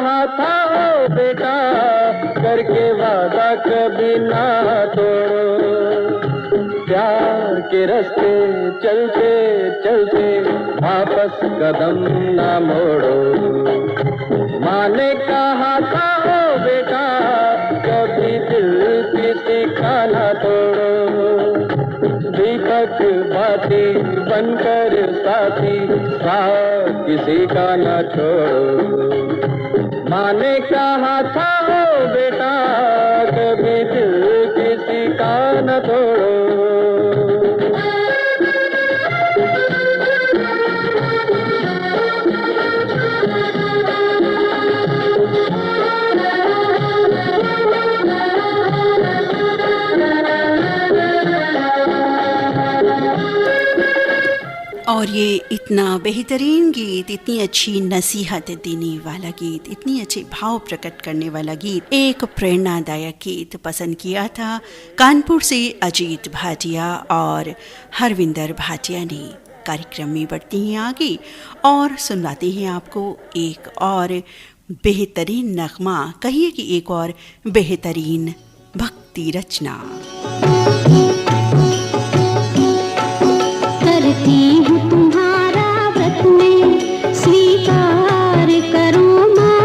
कहा था ओ बेटा, करके वादा कभी ना तोड़ो। प्यार के रास्ते चलते चलते वापस कदम ना मोड़ो। माँ ने कहा था ओ बेटा, कभी दिल किसी का ना तोड़ो। दीपक बाती बनकर साथी, साथ किसी का ना छोड़ो। माँ ने कहा था ओ बेटा, कभी दिल किसी का न तोड़ो। और ये इतना बेहतरीन गीत, इतनी अच्छी नसीहत देने वाला गीत, इतनी अच्छे भाव प्रकट करने वाला गीत, एक प्रेरणादायक गीत पसंद किया था कानपुर से अजीत भाटिया और हरविंदर भाटिया ने। कार्यक्रम में बढ़ती हैं आगे और सुनवाते हैं आपको एक और बेहतरीन नगमा, कहिए कि एक और बेहतरीन भक्ति रचना। करती हूँ तुम्हारा व्रत में स्वीकार करो माँ,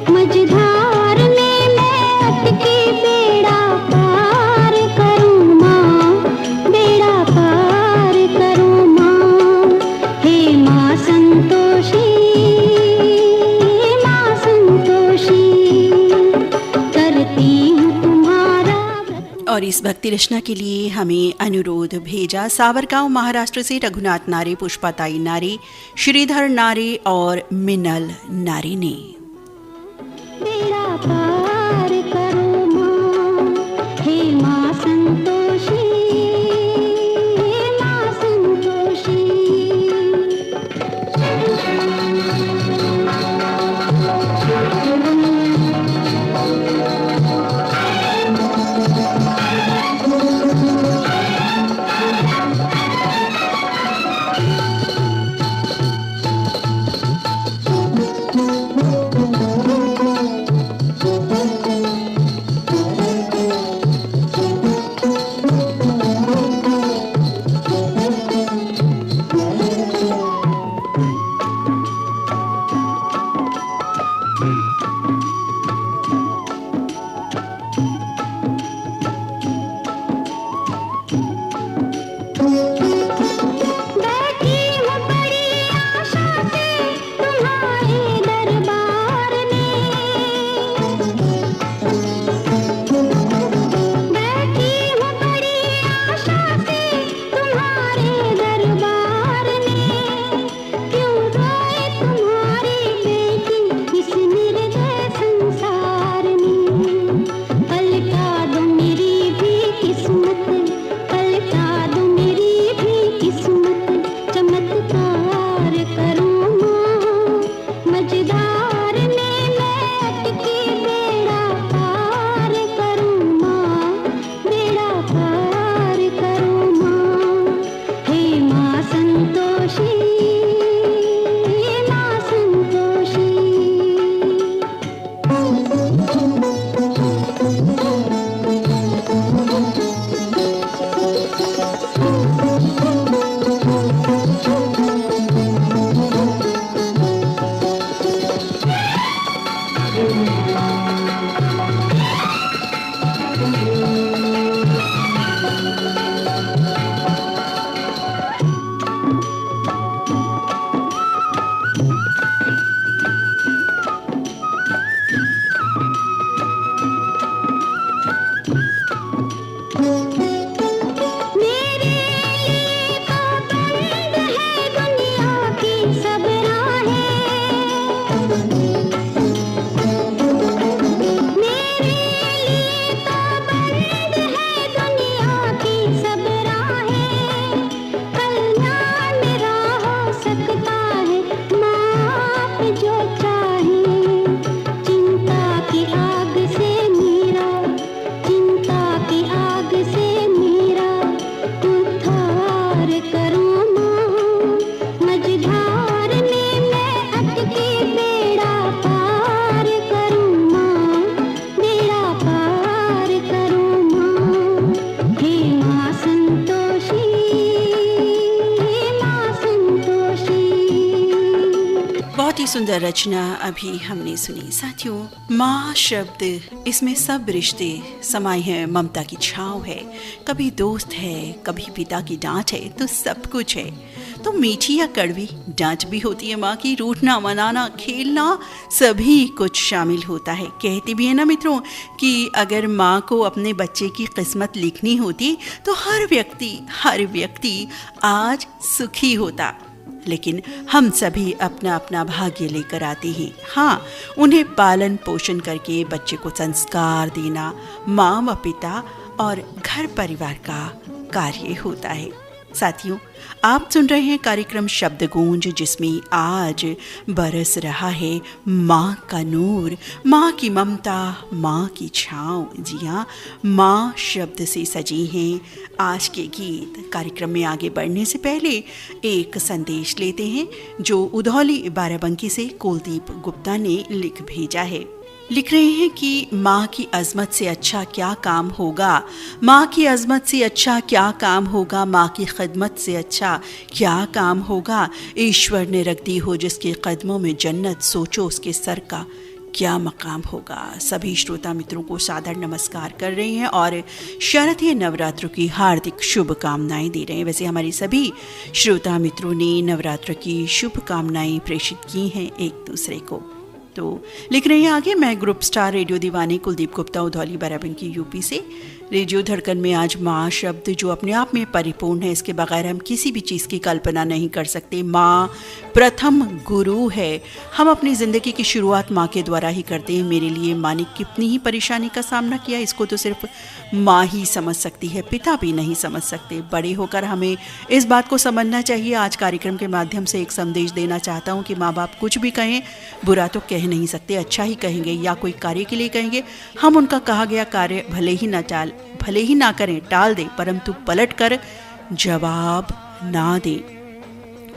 मझधार में मैं अटके बेड़ा पार करूँ माँ, बेड़ा पार करूँ माँ। हे माँ संतोषी, माँ संतोषी, करती हूँ तुम्हारा व्रत। और इस भक्ति रचना के लिए हमें अनुरोध भेजा सावरगांव महाराष्ट्र से रघुनाथ नारे, पुष्पाताई नारे, श्रीधर नारे और मिनल नारे ने। बेड़ा पार करो माँ, हे माँ संतोषी, माँ संतोषी। सुंदर रचना अभी हमने सुनी। साथियों, माँ शब्द, इसमें सब रिश्ते समाये हैं, ममता की छाँव है, कभी दोस्त है, कभी पिता की डांट है, तो सब कुछ है। तो मीठी या कड़वी डांट भी होती है माँ की, रूठना, मनाना, खेलना, सभी कुछ शामिल होता है। कहते भी है ना मित्रों कि अगर माँ को अपने बच्चे की किस्मत लिखनी होती तो हर व्यक्ति आज सुखी होता। लेकिन हम सभी अपना अपना भाग्य लेकर आते हैं। हाँ, उन्हें पालन पोषण करके बच्चे को संस्कार देना माँ व पिता और घर परिवार का कार्य होता है। साथियों, आप सुन रहे हैं कार्यक्रम शब्द गूंज, जिसमें आज बरस रहा है माँ का नूर, माँ की ममता, माँ की छाँव। जी हाँ, माँ शब्द से सजी हैं आज के गीत। कार्यक्रम में आगे बढ़ने से पहले एक संदेश लेते हैं जो उधौली बाराबंकी से कुलदीप गुप्ता ने लिख भेजा है। लिख रहे हैं कि माँ की अजमत से अच्छा क्या काम होगा, माँ की अजमत से अच्छा क्या काम होगा, माँ की खिदमत से अच्छा क्या काम होगा। ईश्वर ने रख दी हो जिसके कदमों में जन्नत, सोचो उसके सर का क्या मकाम होगा। सभी श्रोता मित्रों को सादर नमस्कार कर रहे हैं और शारदीय नवरात्रों की हार्दिक शुभकामनाएं दे रहे हैं। वैसे हमारे सभी श्रोता मित्रों ने नवरात्र की शुभकामनाएं प्रेषित की हैं एक दूसरे को। तो लिख रहे हैं आगे, मैं ग्रुप स्टार रेडियो दीवाने कुलदीप गुप्ता उधौली बाराबंकी यूपी से। रेडियो धड़कन में आज माँ शब्द जो अपने आप में परिपूर्ण है, इसके बगैर हम किसी भी चीज़ की कल्पना नहीं कर सकते। माँ प्रथम गुरु है। हम अपनी ज़िंदगी की शुरुआत माँ के द्वारा ही करते हैं। मेरे लिए माँ ने कितनी ही परेशानी का सामना किया, इसको तो सिर्फ माँ ही समझ सकती है, पिता भी नहीं समझ सकते। बड़े होकर हमें इस बात को समझना चाहिए। आज कार्यक्रम के माध्यम से एक संदेश देना चाहता हूँ कि माँ बाप कुछ भी कहें, बुरा तो कह नहीं सकते, अच्छा ही कहेंगे, या कोई कार्य के लिए कहेंगे। हम उनका कहा गया कार्य भले ही ना करें, टाल दें, परंतु पलट कर जवाब ना दें।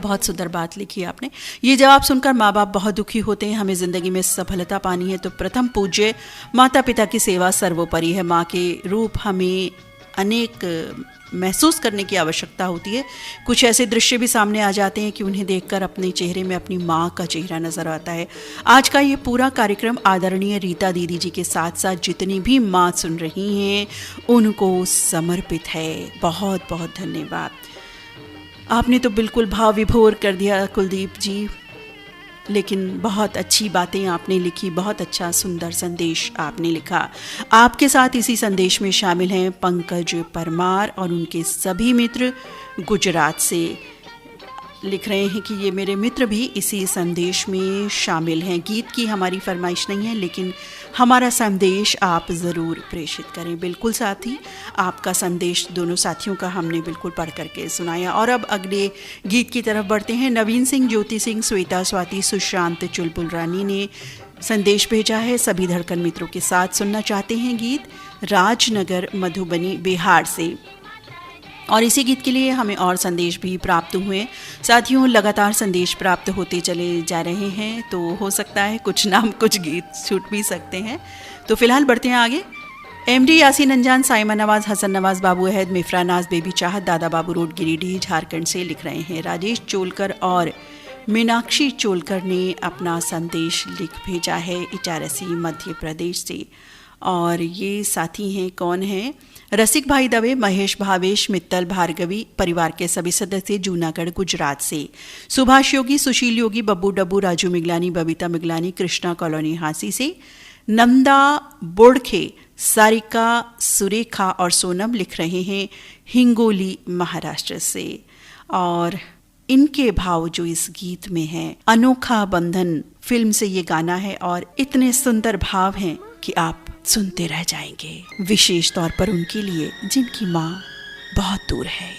बहुत सुंदर बात लिखी है आपने। ये जवाब सुनकर माँ बाप बहुत दुखी होते हैं। हमें ज़िंदगी में सफलता पानी है तो प्रथम पूज्य माता पिता की सेवा सर्वोपरि है। माँ के रूप हमें अनेक महसूस करने की आवश्यकता होती है। कुछ ऐसे दृश्य भी सामने आ जाते हैं कि उन्हें देखकर अपने चेहरे में अपनी माँ का चेहरा नजर आता है। आज का ये पूरा कार्यक्रम आदरणीय रीता दीदी जी के साथ साथ जितनी भी माँ सुन रही हैं उनको समर्पित है। बहुत बहुत धन्यवाद। आपने तो बिल्कुल भाव विभोर कर दिया कुलदीप जी, लेकिन बहुत अच्छी बातें आपने लिखी, बहुत अच्छा सुंदर संदेश आपने लिखा। आपके साथ इसी संदेश में शामिल हैं पंकज परमार और उनके सभी मित्र गुजरात से। लिख रहे हैं कि ये मेरे मित्र भी इसी संदेश में शामिल हैं। गीत की हमारी फरमाइश नहीं है, लेकिन हमारा संदेश आप ज़रूर प्रेषित करें। बिल्कुल साथी, आपका संदेश दोनों साथियों का हमने बिल्कुल पढ़ करके सुनाया। और अब अगले गीत की तरफ बढ़ते हैं। नवीन सिंह, ज्योति सिंह, श्वेता, स्वाति, सुशांत, चुलबुल रानी ने संदेश भेजा है। सभी धड़कन मित्रों के साथ सुनना चाहते हैं गीत राजनगर मधुबनी बिहार से। और इसी गीत के लिए हमें और संदेश भी प्राप्त हुए। साथियों, लगातार संदेश प्राप्त होते चले जा रहे हैं, तो हो सकता है कुछ नाम कुछ गीत छूट भी सकते हैं। तो फिलहाल बढ़ते हैं आगे। एमडी यासीन अंजान, साइमा नवाज, हसन नवाज, बाबू अहद, मिफ्रा नाज, बेबी चाहत, दादा बाबू रोड, गिरिडीह, झारखंड से लिख रहे हैं। राजेश चोलकर और मीनाक्षी चोलकर ने अपना संदेश लिख भेजा है इटारसी मध्य प्रदेश से। और ये साथी हैं, कौन हैं? रसिक भाई दवे, महेश भावेश, मित्तल भार्गवी, परिवार के सभी सदस्य जूनागढ़ गुजरात से। सुभाष योगी, सुशील योगी, बब्बू डब्बू, राजू मिगलानी, बबीता मिगलानी, कृष्णा कॉलोनी हांसी से। नंदा बोड़खे, सारिका, सुरेखा और सोनम लिख रहे हैं हिंगोली महाराष्ट्र से। और इनके भाव जो इस गीत में है, अनोखा बंधन फिल्म से ये गाना है और इतने सुंदर भाव हैं कि आप सुनते रह जाएंगे। विशेष तौर पर उनके लिए जिनकी माँ बहुत दूर है।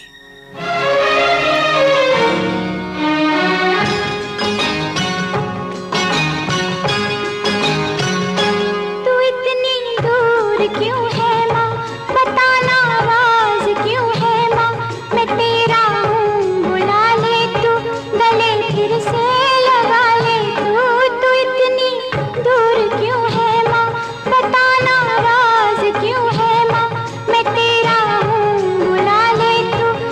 तू इतनी दूर क्यों है माँ, बताना आवाज क्यों है माँ, मैं तेरा हूँ बुला ले तू, गले फिर से लगा ले तू इतनी दूर क्यों है माँ, बताना आवाज क्यों है माँ, मैं तेरा हूँ बुला ले तू,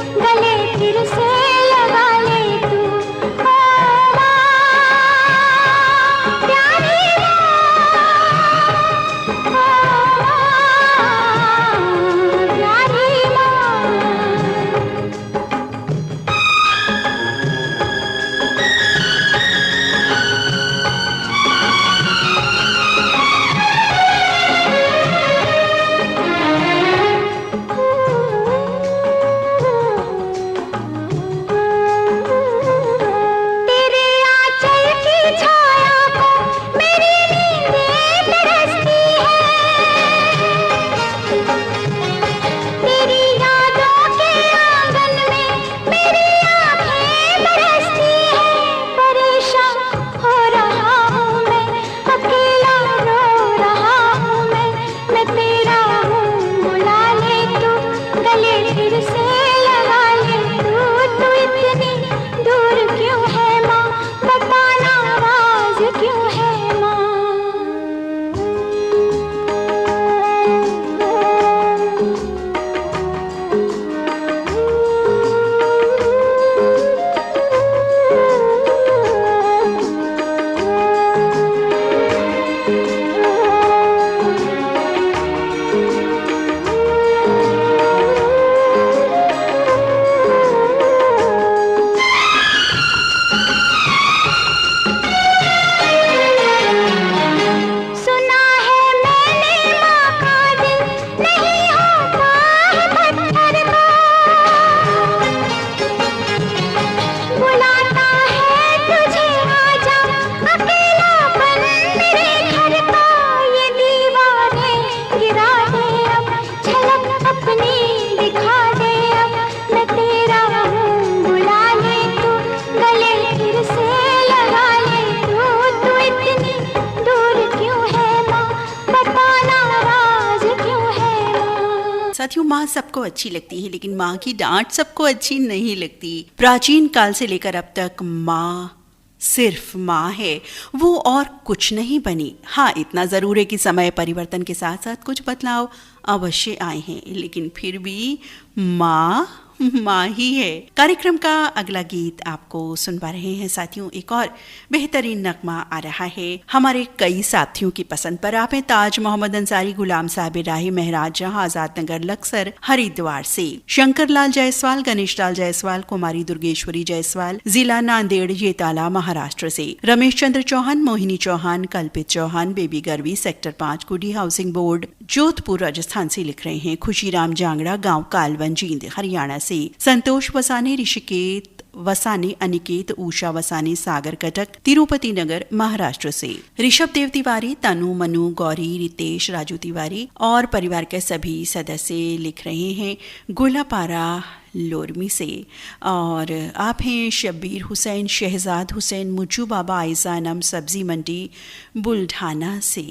साथियों, माँ सबको अच्छी लगती है, लेकिन माँ की डांट सबको अच्छी नहीं लगती। प्राचीन काल से लेकर अब तक माँ सिर्फ माँ है, वो और कुछ नहीं बनी। हाँ, इतना ज़रूर है कि समय परिवर्तन के साथ साथ कुछ बदलाव अवश्य आए हैं, लेकिन फिर भी माँ माँ ही है। कार्यक्रम का अगला गीत आपको सुनवा रहे हैं साथियों। एक और बेहतरीन नगमा आ रहा है हमारे कई साथियों की पसंद पर। आप हैं ताज मोहम्मद अंसारी, गुलाम साहब राही, महराज जहां, आजाद नगर, लक्सर, हरिद्वार से, शंकर लाल जायसवाल, गणेश लाल जायसवाल, कुमारी दुर्गेश्वरी जायसवाल, जिला नांदेड़, येताला, महाराष्ट्र से, रमेश चंद्र चौहान, मोहिनी चौहान, कल्पित चौहान, बेबी गर्वी, सेक्टर 5, कुडी हाउसिंग बोर्ड, जोधपुर, राजस्थान से लिख रहे हैं। खुशीराम जांगड़ा, गांव कालवन, जींद, हरियाणा से, संतोष वसाने, ऋषिकेत वसाने, अनिकेत, उषा वसाने, सागर कटक, तिरुपति नगर, महाराष्ट्र से, ऋषभ देव तिवारी, तनु, मनु, गौरी, रितेश, राजू तिवारी और परिवार के सभी सदस्य लिख रहे हैं गोलापारा, लोरमी से। और आप हैं शब्बीर हुसैन, शहजाद हुसैन, मुज्जू बाबा, आयजा अनम, सब्जी मंडी, बुल्ढाना से।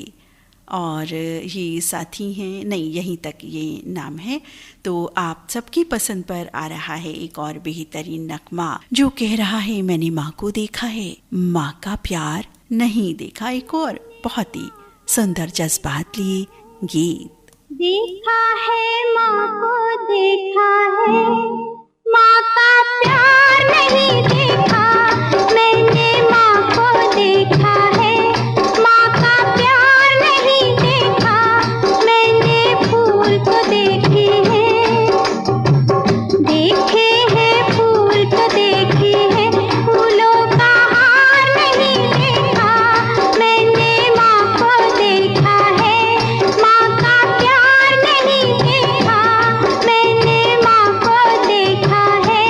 और ये साथी हैं, नहीं यहीं तक ये नाम है। तो आप सबकी पसंद पर आ रहा है एक और बेहतरीन नगमा जो कह रहा है, मैंने माँ को देखा है, माँ का प्यार नहीं देखा। एक और बहुत ही सुंदर जज्बात लिए गीत। देखा है माँ को, देखा है माँ का प्यार नहीं देखा, मैंने माँ को देखा है, माँ का प्यार नहीं देखा, मैंने फूल को देखे हैं, देखे हैं फूल को देखे हैं, फूलों का हार नहीं देखा, मैंने माँ को देखा है, माँ का प्यार नहीं देखा, मैंने माँ को देखा है।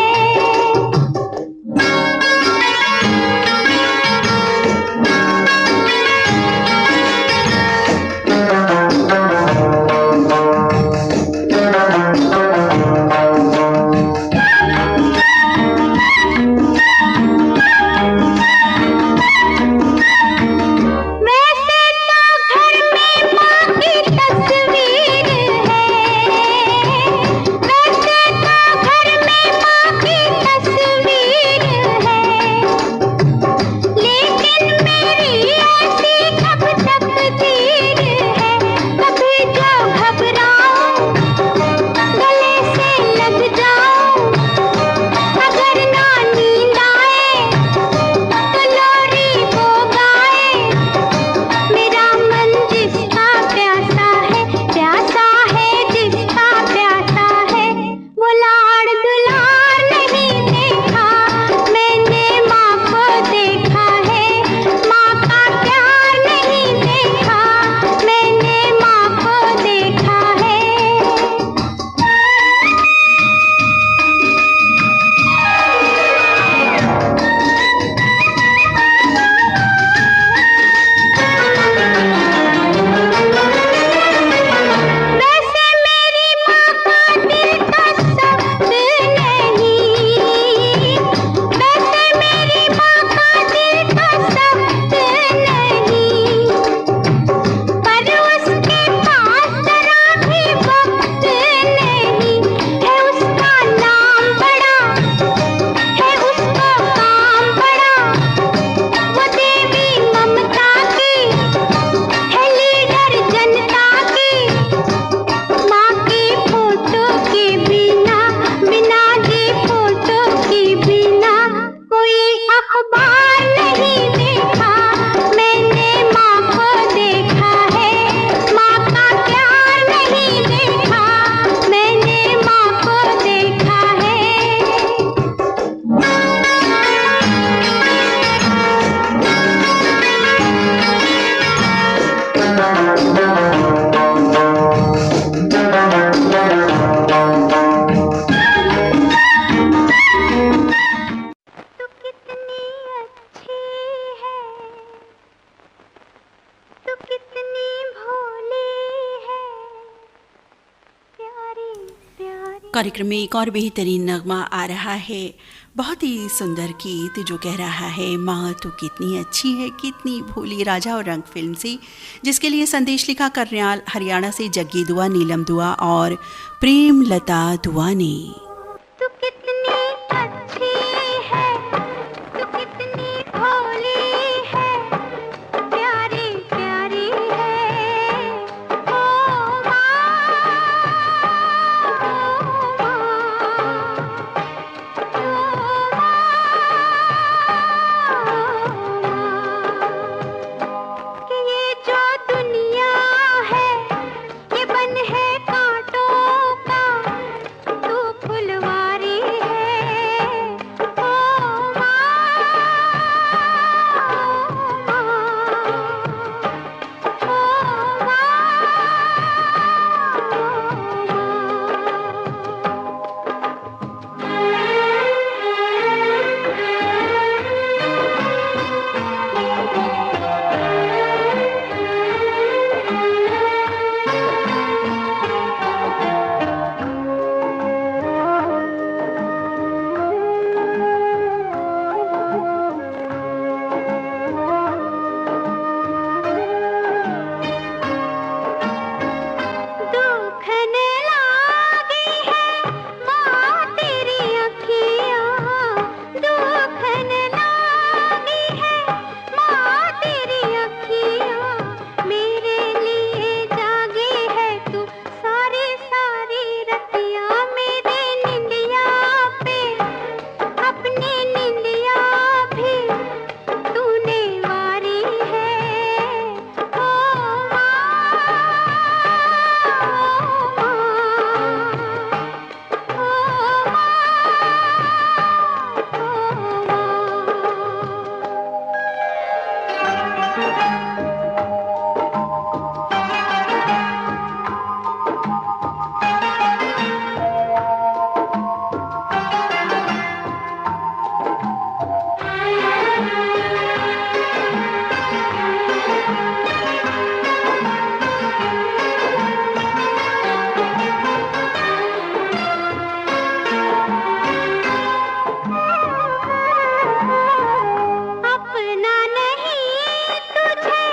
कार्यक्रम में एक और बेहतरीन नगमा आ रहा है, बहुत ही सुंदर गीत जो कह रहा है माँ तू कितनी अच्छी है कितनी भोली, राजा और रंग फिल्म से, जिसके लिए संदेश लिखा करनाल हरियाणा से जग्गी दुआ, नीलम दुआ और प्रेम लता दुआ ने। तू कितनी अच्छी है, तू कितनी भोली है, प्यारी प्यारी है ओ माँ, कि ये जो दुनिया है ये बन है कांटों का, तू फुलवारी है ओ माँ, दुखन लागी है माँ तेरी अखियाँ, दुखन लागी है माँ तेरी अखियाँ, मेरे लिए जागी है तू सारी सारी रतियाँ, मेरे निंदिया पे अपनी निंदिया भी तूने वारी है ओ माँ, अपना नहीं तुझे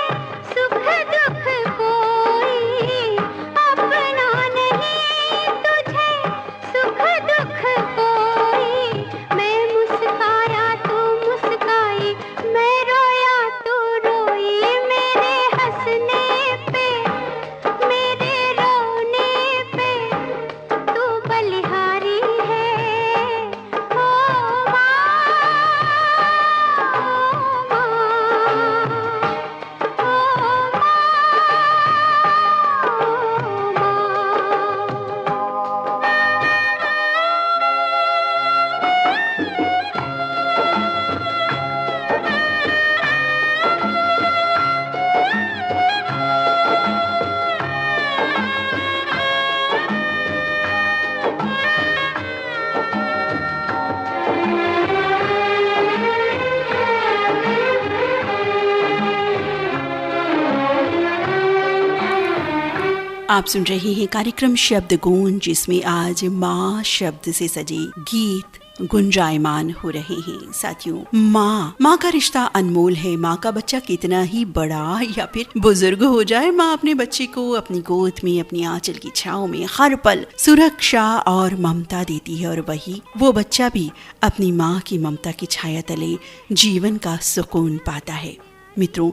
सुख दुख कोई, अपना नहीं तुझे सुख दुख कोई, मैं मुस्काया तू मुस्काई, मैं रोया तू रोई, मेरे हंसने पे मेरे रोने पे तू बलिहारी है ओ माँ, आप सुन रहे हैं कार्यक्रम शब्द गूंज, जिसमें आज माँ शब्द से सजे गीत गुंजायमान हो रहे हैं। साथियों, माँ का रिश्ता अनमोल है। माँ का बच्चा कितना ही बड़ा या फिर बुजुर्ग हो जाए, माँ अपने बच्चे को अपनी गोद में, अपनी आंचल की छांव में हर पल सुरक्षा और ममता देती है, और वही वो बच्चा भी अपनी माँ की ममता की छाया तले जीवन का सुकून पाता है। मित्रों,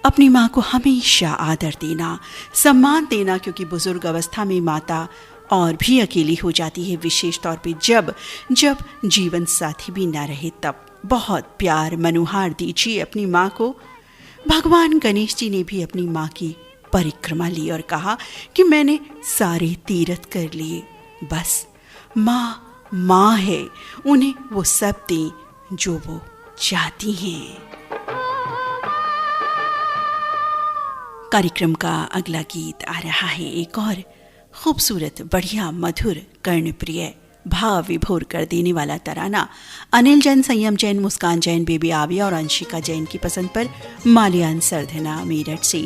अपनी माँ को हमेशा आदर देना, सम्मान देना, क्योंकि बुजुर्ग अवस्था में माता और भी अकेली हो जाती है, विशेष तौर पे जब जीवन साथी भी ना रहे तब। बहुत प्यार मनुहार दीजिए अपनी माँ को। भगवान गणेश जी ने भी अपनी माँ की परिक्रमा ली और कहा कि मैंने सारे तीर्थ कर लिए, बस माँ है, उन्हें वो सब दें जो वो चाहती हैं। कार्यक्रम का अगला गीत आ रहा है, एक और खूबसूरत, बढ़िया, मधुर, कर्णप्रिय भाव विभोर कर देने वाला तराना अनिल जैन, संयम जैन, मुस्कान जैन, बेबी आविया और अंशिका जैन की पसंद पर मालियान सरधना मेरठ से।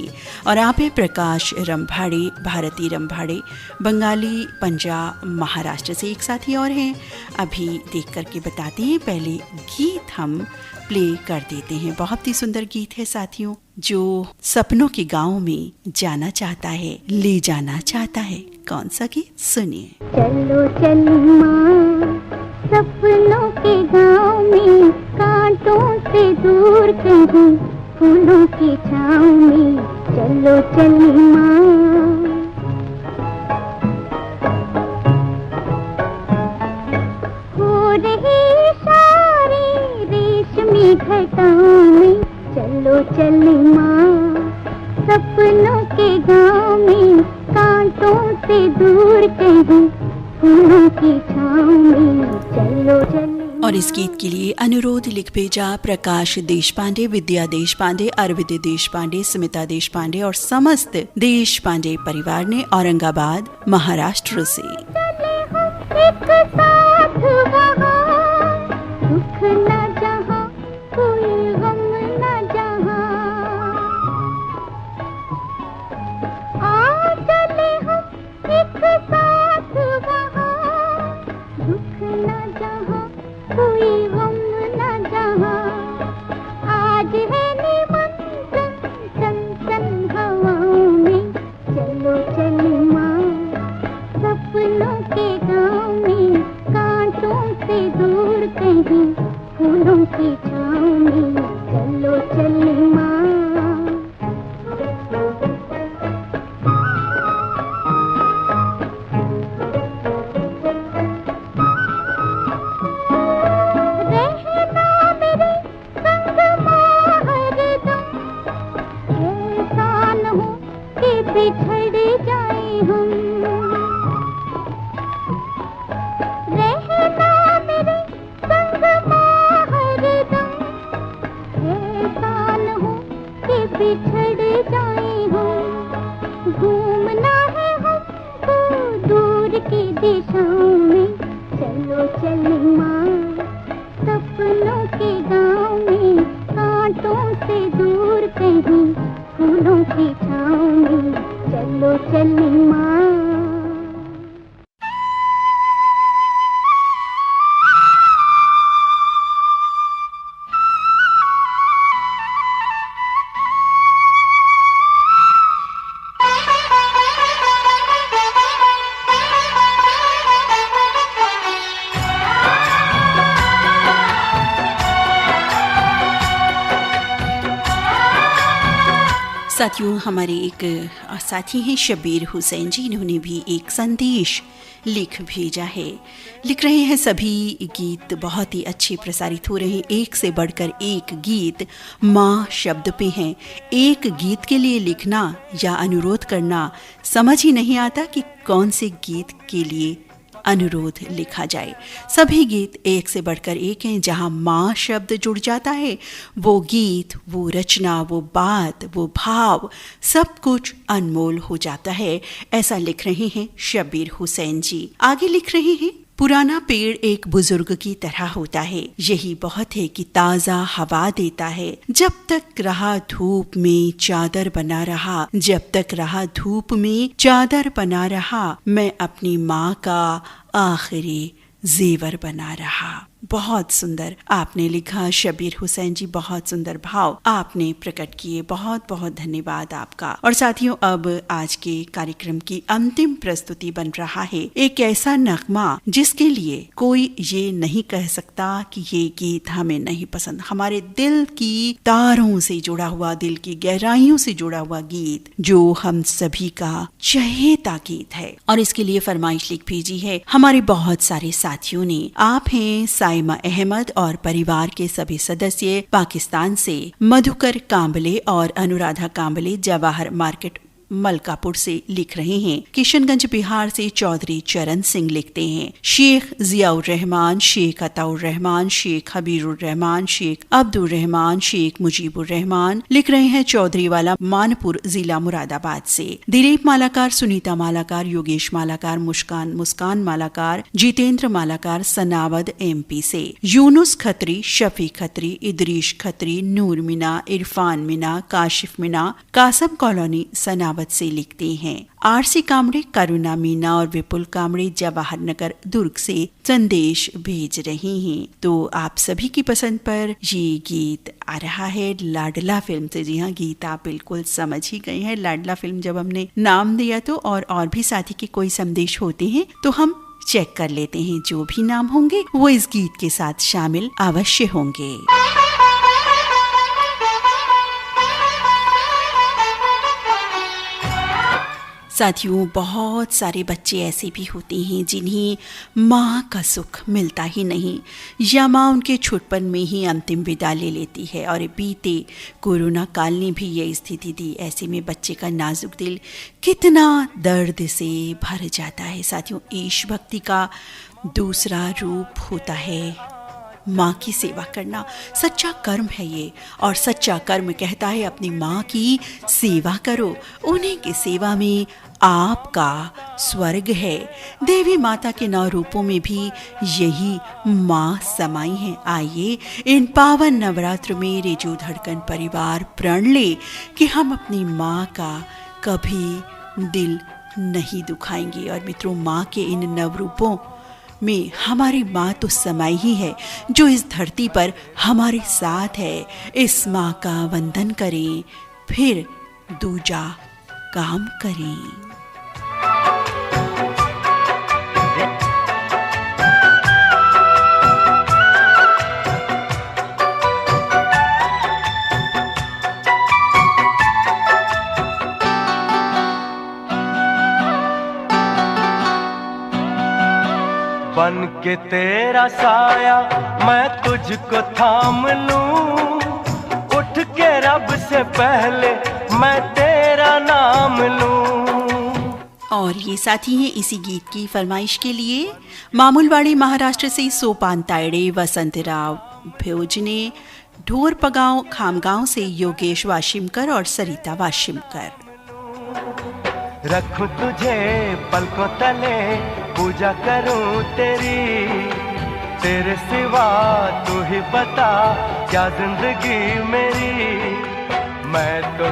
और आप हैं प्रकाश रंभाड़े, भारती रंभाड़े, बंगाली पंजाब महाराष्ट्र से एक साथी और हैं। अभी देख करके बताते हैं, पहले गीत हम प्ले कर देते हैं। बहुत ही सुंदर गीत है साथियों, जो सपनों के गांव में जाना चाहता है, ले जाना चाहता है। कौन सा गीत सुनिए। चलो चलो माँ सपनों के गांव में, कांटों से दूर कहीं फूलों की छाँव में। चलो चलो माँ हो रही सारी रेशमी घटाओं में। चलो चलो माँ सपनों के गांव में, कांटों से दूर कहीं फूलों की छाँव में। चलो चलो। और इस गीत के लिए अनुरोध लिख भेजा प्रकाश देशपांडे, विद्या देशपांडे, अरविंद देशपांडे, स्मिता देशपांडे और समस्त देशपांडे परिवार ने औरंगाबाद महाराष्ट्र से। एक साथ वहाँ, दुख न जहाँ, कोई गम न जहाँ। आ चले हम एक साथ वहाँ, दुख न जहाँ, कोई गम न जहाँ। आज है निमंत्रण सन सन हवाओं में। चलो चलो माँ सपनों के गाँव में, कांटों से दूर कहीं फूलों की छाँव में। चलो चलो माँ। साथियों, हमारे एक साथी हैं शबीर हुसैन जी, इन्होंने भी एक संदेश लिख भेजा है। लिख रहे हैं, सभी गीत बहुत ही अच्छे प्रसारित हो रहे हैं, एक से बढ़कर एक गीत माँ शब्द पे हैं। एक गीत के लिए लिखना या अनुरोध करना समझ ही नहीं आता कि कौन से गीत के लिए अनुरोध लिखा जाए। सभी गीत एक से बढ़कर एक हैं। जहाँ माँ शब्द जुड़ जाता है, वो गीत, वो रचना, वो बात, वो भाव, सब कुछ अनमोल हो जाता है। ऐसा लिख रहे हैं शबीर हुसैन जी। आगे लिख रहे हैं, पुराना पेड़ एक बुजुर्ग की तरह होता है, यही बहुत है कि ताज़ा हवा देता है। जब तक रहा धूप में चादर बना रहा, जब तक रहा धूप में चादर बना रहा, मैं अपनी माँ का आखिरी जेवर बना रहा। बहुत सुंदर आपने लिखा शबीर हुसैन जी, बहुत सुंदर भाव आपने प्रकट किए, बहुत बहुत धन्यवाद आपका। और साथियों, अब आज के कार्यक्रम की अंतिम प्रस्तुति बन रहा है एक ऐसा नगमा जिसके लिए कोई ये नहीं कह सकता कि ये गीत हमें नहीं पसंद। हमारे दिल की तारों से जुड़ा हुआ, दिल की गहराइयों से जुड़ा हुआ गीत, जो हम सभी का चहेता गीत है। और इसके लिए फरमाइश लिख भेजी है हमारे बहुत सारे साथियों ने। आप हैं साइमा अहमद और परिवार के सभी सदस्य पाकिस्तान से, मधुकर कांबले और अनुराधा कांबले जवाहर मार्केट मलकापुर से लिख रहे हैं। किशनगंज बिहार से चौधरी चरण सिंह लिखते हैं। शेख जियाउर रहमान, शेख अताउर रहमान, शेख हबीरुर रहमान, शेख अब्दुल रहमान, शेख मुजीबुर रहमान लिख रहे हैं चौधरी वाला मानपुर जिला मुरादाबाद से। दिलीप मालाकार, सुनीता मालाकार, योगेश मालाकार, मुस्कान मालाकार, जितेंद्र मालाकार सनावद MP से। यूनुस खत्री, शफी खत्री, इदरीश खत्री, नूर मीना, इरफान मीना, काशिफ मीना कासम कॉलोनी सनावद से लिखते हैं। RC कामड़े, करुणा मीना और विपुल कामड़े जवाहर नगर दुर्ग से संदेश भेज रहे हैं। तो आप सभी की पसंद पर ये गीत आ रहा है लाडला फिल्म से। जी हाँ, गीत आप बिल्कुल समझ ही गए हैं। लाडला फिल्म जब हमने नाम दिया तो और भी साथी के कोई संदेश होते हैं तो हम चेक कर लेते हैं। जो भी नाम होंगे वो इस गीत के साथ शामिल अवश्य होंगे। साथियों, बहुत सारे बच्चे ऐसे भी होते हैं जिन्हें माँ का सुख मिलता ही नहीं, या माँ उनके छुटपन में ही अंतिम विदा ले लेती है। और बीते कोरोना काल ने भी ये स्थिति दी। ऐसे में बच्चे का नाजुक दिल कितना दर्द से भर जाता है। साथियों, ईश भक्ति का दूसरा रूप होता है माँ की सेवा करना। सच्चा कर्म है ये, और सच्चा कर्म कहता है अपनी माँ की सेवा करो। उन्हीं की सेवा में आपका स्वर्ग है। देवी माता के 9 रूपों में भी यही माँ समाई है। आइए इन पावन नवरात्र में रेडियो धड़कन परिवार प्रण ले कि हम अपनी माँ का कभी दिल नहीं दुखाएंगे। और मित्रों, माँ के इन 9 रूपों में हमारी माँ तो समाई ही है जो इस धरती पर हमारे साथ है। इस माँ का वंदन करें, फिर दूजा काम करें। बन के तेरा साया मैं तुझको थाम लूं, उठ के रब से पहले मैं तेरा नाम लूं। और ये साथी हैं इसी गीत की फरमाइश के लिए मामूलवाड़ी महाराष्ट्र से सोपान तायड़े, वसंतराव भोजने, ढोरपगांव खामगांव से योगेश वाशिमकर और सरिता वाशिमकर। रखूं तुझे पलकों तले, पूजा करूं तेरी, तेरे सिवा तू ही बता क्या जिंदगी मेरी, मैं तो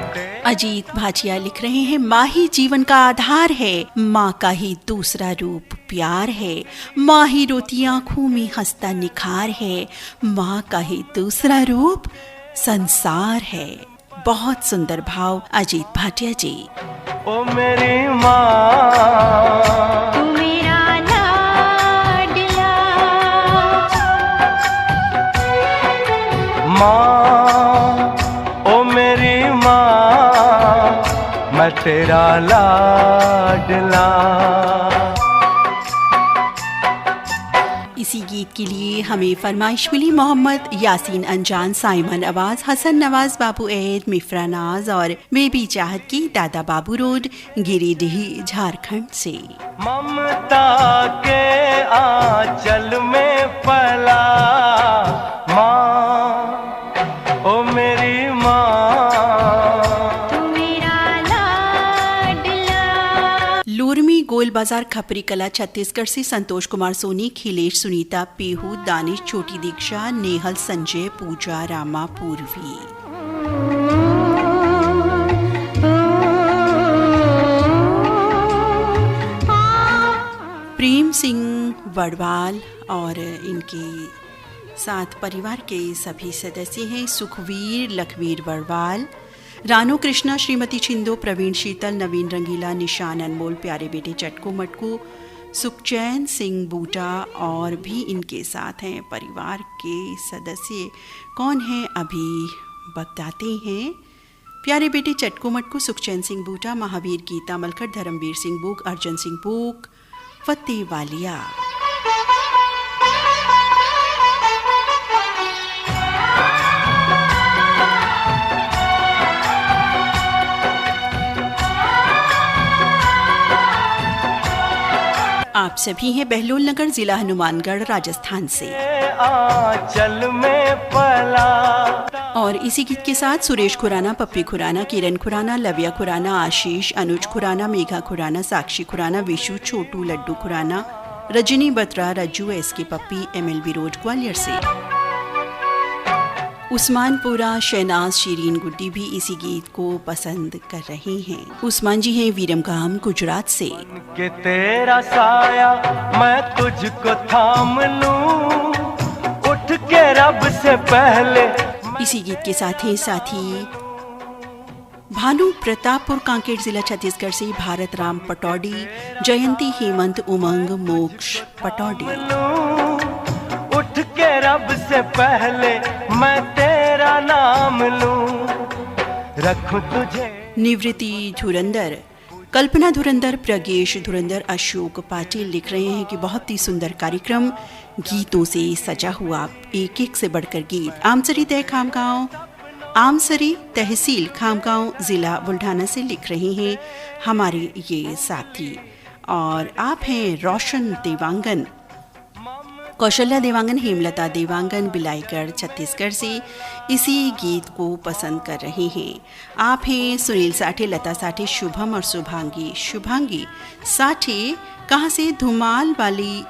अजीत भाटिया लिख रहे हैं, माँ ही जीवन का आधार है, माँ का ही दूसरा रूप प्यार है, माँ ही रोती आँखों में हंसता निखार है, माँ का ही दूसरा रूप संसार है। बहुत सुंदर भाव अजीत भाटिया जी। ओ मेरी माँ, तू मेरा लाडला, माँ ओ मेरी माँ, मैं तेरा लाडला। इसी गीत के लिए हमें फरमाइश मिली मोहम्मद यासीन अंजान, साइमन आवाज, हसन नवाज, बाबू ऐद, मिफ्रा नाज और बेबी चाहत की दादा बाबू रोड, गिरिडीह झारखंड से। ममता के आंचल में पला माँ, ओ मेरी माँ, तू मेरा लाडला। लोरमी गोल बाजार खपरी कला छत्तीसगढ़ से संतोष कुमार सोनी, खिलेश, सुनीता, पीहू, दानिश, छोटी दीक्षा, नेहल, संजय, पूजा, रामा, पूर्वी। प्रेम सिंह वड़वाल और इनके साथ परिवार के सभी सदस्य हैं, सुखवीर, लखवीर वड़वाल, रानू कृष्णा, श्रीमती छिंदो, प्रवीण शीतल, नवीन रंगीला, निशान अनमोल, प्यारे बेटे चटकू मटकू, सुखचैन सिंह बूटा और भी इनके साथ हैं परिवार के सदस्य। कौन हैं अभी बताते हैं। प्यारे बेटे चटकू मटकू, सुखचैन सिंह बूटा, महावीर गीता मलखट, धर्मवीर सिंह बूक, अर्जन सिंह बूक, फतेह वालिया। आप सभी हैं बहलोल नगर, जिला हनुमानगढ़, राजस्थान से। आंचल में पला। और इसी गीत के साथ सुरेश खुराना, पप्पी खुराना, किरण खुराना, लव्या खुराना, आशीष, अनुज खुराना, मेघा खुराना, साक्षी खुराना, विशु, छोटू, लड्डू खुराना, रजनी बत्रा, रज्जू, एसके पप्पी, MLB रोड, ग्वालियर से। उस्मानपुरा, शहनाज, शीरीन, गुड्डी भी इसी गीत को पसंद कर रहे हैं। उस्मान जी हैं वीरमगाम, गुजरात से। कि तेरा साया मैं तुझको थाम लूं, उठ के रब से पहले। इसी गीत के साथी भानु प्रतापपुर, कांकेर जिला, छत्तीसगढ़ से भारत राम पटौडी, जयंती, हेमंत, उमंग, मोक्ष पटौडी। उठ के रब से पहले मैं तेरा नाम लूं, रखूं तुझे। निवृत्ति धुरंधर, कल्पना धुरंधर, प्रगेश धुरंधर, अशोक पाटिल लिख रहे हैं कि बहुत ही सुंदर कार्यक्रम, गीतों से सजा हुआ, एक एक से बढ़कर गीत। आमसरी तहसील खामगांव, जिला बुल्ढाना से लिख रहे हैं हमारे ये साथी। और आप हैं रोशन देवांगन, कौशल्या देवांगन, हेमलता देवांगन, बिलाईगढ़, छत्तीसगढ़ से इसी गीत को पसंद कर रहे हैं। आप हैं सुनील साठे, लता साठे, शुभम और शुभांगी साठे, कहाँ से? धुमालवाड़ी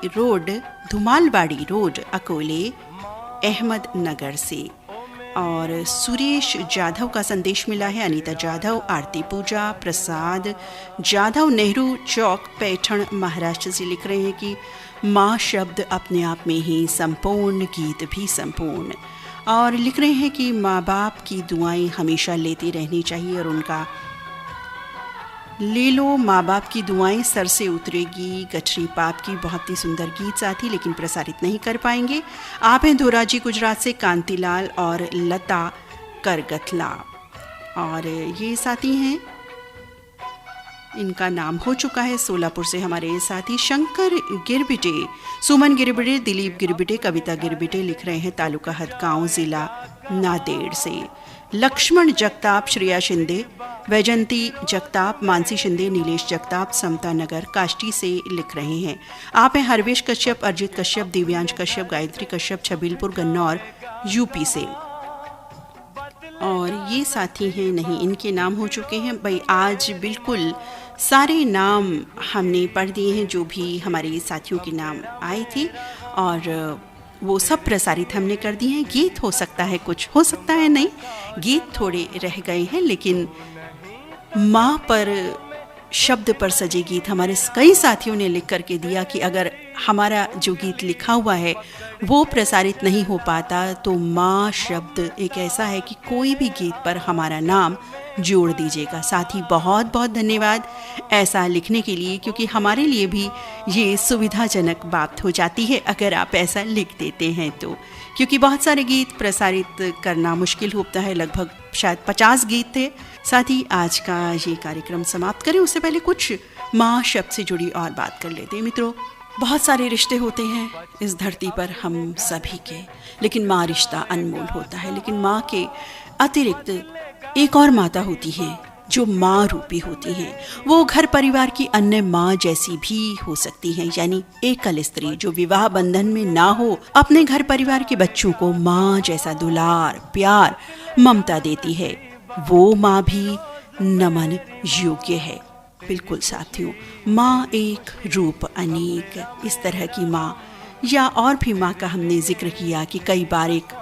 रोड, अकोले, अहमद नगर से। और सुरेश जाधव का संदेश मिला है, अनीता जाधव, आरती पूजा, प्रसाद जाधव, नेहरू चौक, पैठण, महाराष्ट्र से लिख रहे हैं कि माँ शब्द अपने आप में ही संपूर्ण, गीत भी संपूर्ण। और लिख रहे हैं कि माँ बाप की दुआएं हमेशा लेती रहनी चाहिए और उनका ले लो माँ बाप की दुआएं सर से उतरेगी, गठरी पाप की। बहुत ही सुंदर गीत साथी, लेकिन प्रसारित नहीं कर पाएंगे। आप हैं धोराजी, गुजरात से, कांतिलाल और लता करगथला। और ये साथी हैं, इनका नाम हो चुका है सोलापुर से हमारे साथी शंकर गिरबिटे, सुमन गिरबिटे, दिलीप गिरबिटे, कविता गिरबिटे लिख रहे हैं तालुका हदगांव, जिला नांदेड़ से। लक्ष्मण जगताप, श्रेया शिंदे, वैजंती जगताप, मानसी शिंदे, नीलेश जगताप, समता नगर, काष्टी से लिख रहे हैं। आप हैं हरवेश कश्यप, अर्जित कश्यप, दिव्यांश कश्यप, गायत्री कश्यप, छबीलपुर, गन्नौर, यूपी से। और ये साथी हैं, नहीं इनके नाम हो चुके हैं भाई। आज बिल्कुल सारे नाम हमने पढ़ दिए हैं जो भी हमारे साथियों के नाम आए थे, और वो सब प्रसारित हमने कर दिए हैं। गीत हो सकता है कुछ, हो सकता है नहीं, गीत थोड़े रह गए हैं, लेकिन माँ पर शब्द पर सजे गीत हमारे कई साथियों ने लिख करके दिया कि अगर हमारा जो गीत लिखा हुआ है वो प्रसारित नहीं हो पाता तो माँ शब्द एक ऐसा है कि कोई भी गीत पर हमारा नाम जोड़ दीजिएगा। साथ ही बहुत बहुत धन्यवाद ऐसा लिखने के लिए, क्योंकि हमारे लिए भी ये सुविधाजनक बात हो जाती है अगर आप ऐसा लिख देते हैं तो, क्योंकि बहुत सारे गीत प्रसारित करना मुश्किल होता है। लगभग शायद 50 गीत थे। साथ ही आज का ये कार्यक्रम समाप्त करें उससे पहले कुछ माँ शब्द से जुड़ी और बात कर लेते हैं। मित्रों, बहुत सारे रिश्ते होते हैं इस धरती पर हम सभी के, लेकिन माँ रिश्ता अनमोल होता है। लेकिन माँ के अतिरिक्त एक और माता होती है जो माँ रूपी होती हैं। वो घर परिवार की अन्य माँ जैसी भी हो सकती हैं, यानी एकल स्त्री जो विवाह बंधन में ना हो, अपने घर परिवार के बच्चों को माँ जैसा दुलार, प्यार, ममता देती है। वो माँ भी नमन योग्य है। बिल्कुल साथियों, माँ एक रूप अनेक, इस तरह की माँ या और भी माँ का हमने जिक्र किया कि कई बार एक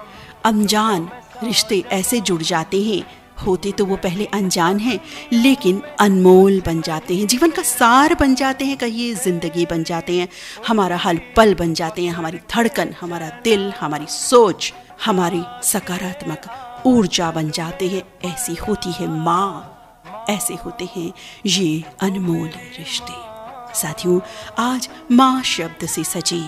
अनजान रिश्ते ऐसे जुड़ जाते हैं, होते तो वो पहले अनजान हैं लेकिन अनमोल बन जाते हैं, जीवन का सार बन जाते हैं, कहिए जिंदगी बन जाते हैं, हमारा हर पल बन जाते हैं, हमारी धड़कन, हमारा दिल, हमारी सोच, हमारी सकारात्मक ऊर्जा बन जाते हैं। ऐसी होती है माँ, ऐसे होते हैं ये अनमोल रिश्ते। साथियों, आज माँ शब्द से सजे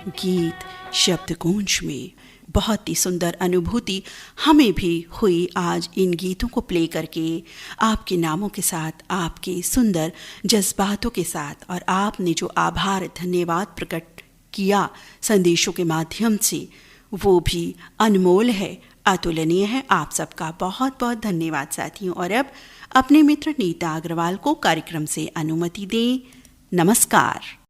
गीत शब्द गूंज में बहुत ही सुंदर अनुभूति हमें भी हुई आज इन गीतों को प्ले करके, आपके नामों के साथ, आपके सुंदर जज्बातों के साथ, और आपने जो आभार धन्यवाद प्रकट किया संदेशों के माध्यम से, वो भी अनमोल है, अतुलनीय है। आप सबका बहुत बहुत धन्यवाद साथियों। और अब अपने मित्र नीता अग्रवाल को कार्यक्रम से अनुमति दें। नमस्कार।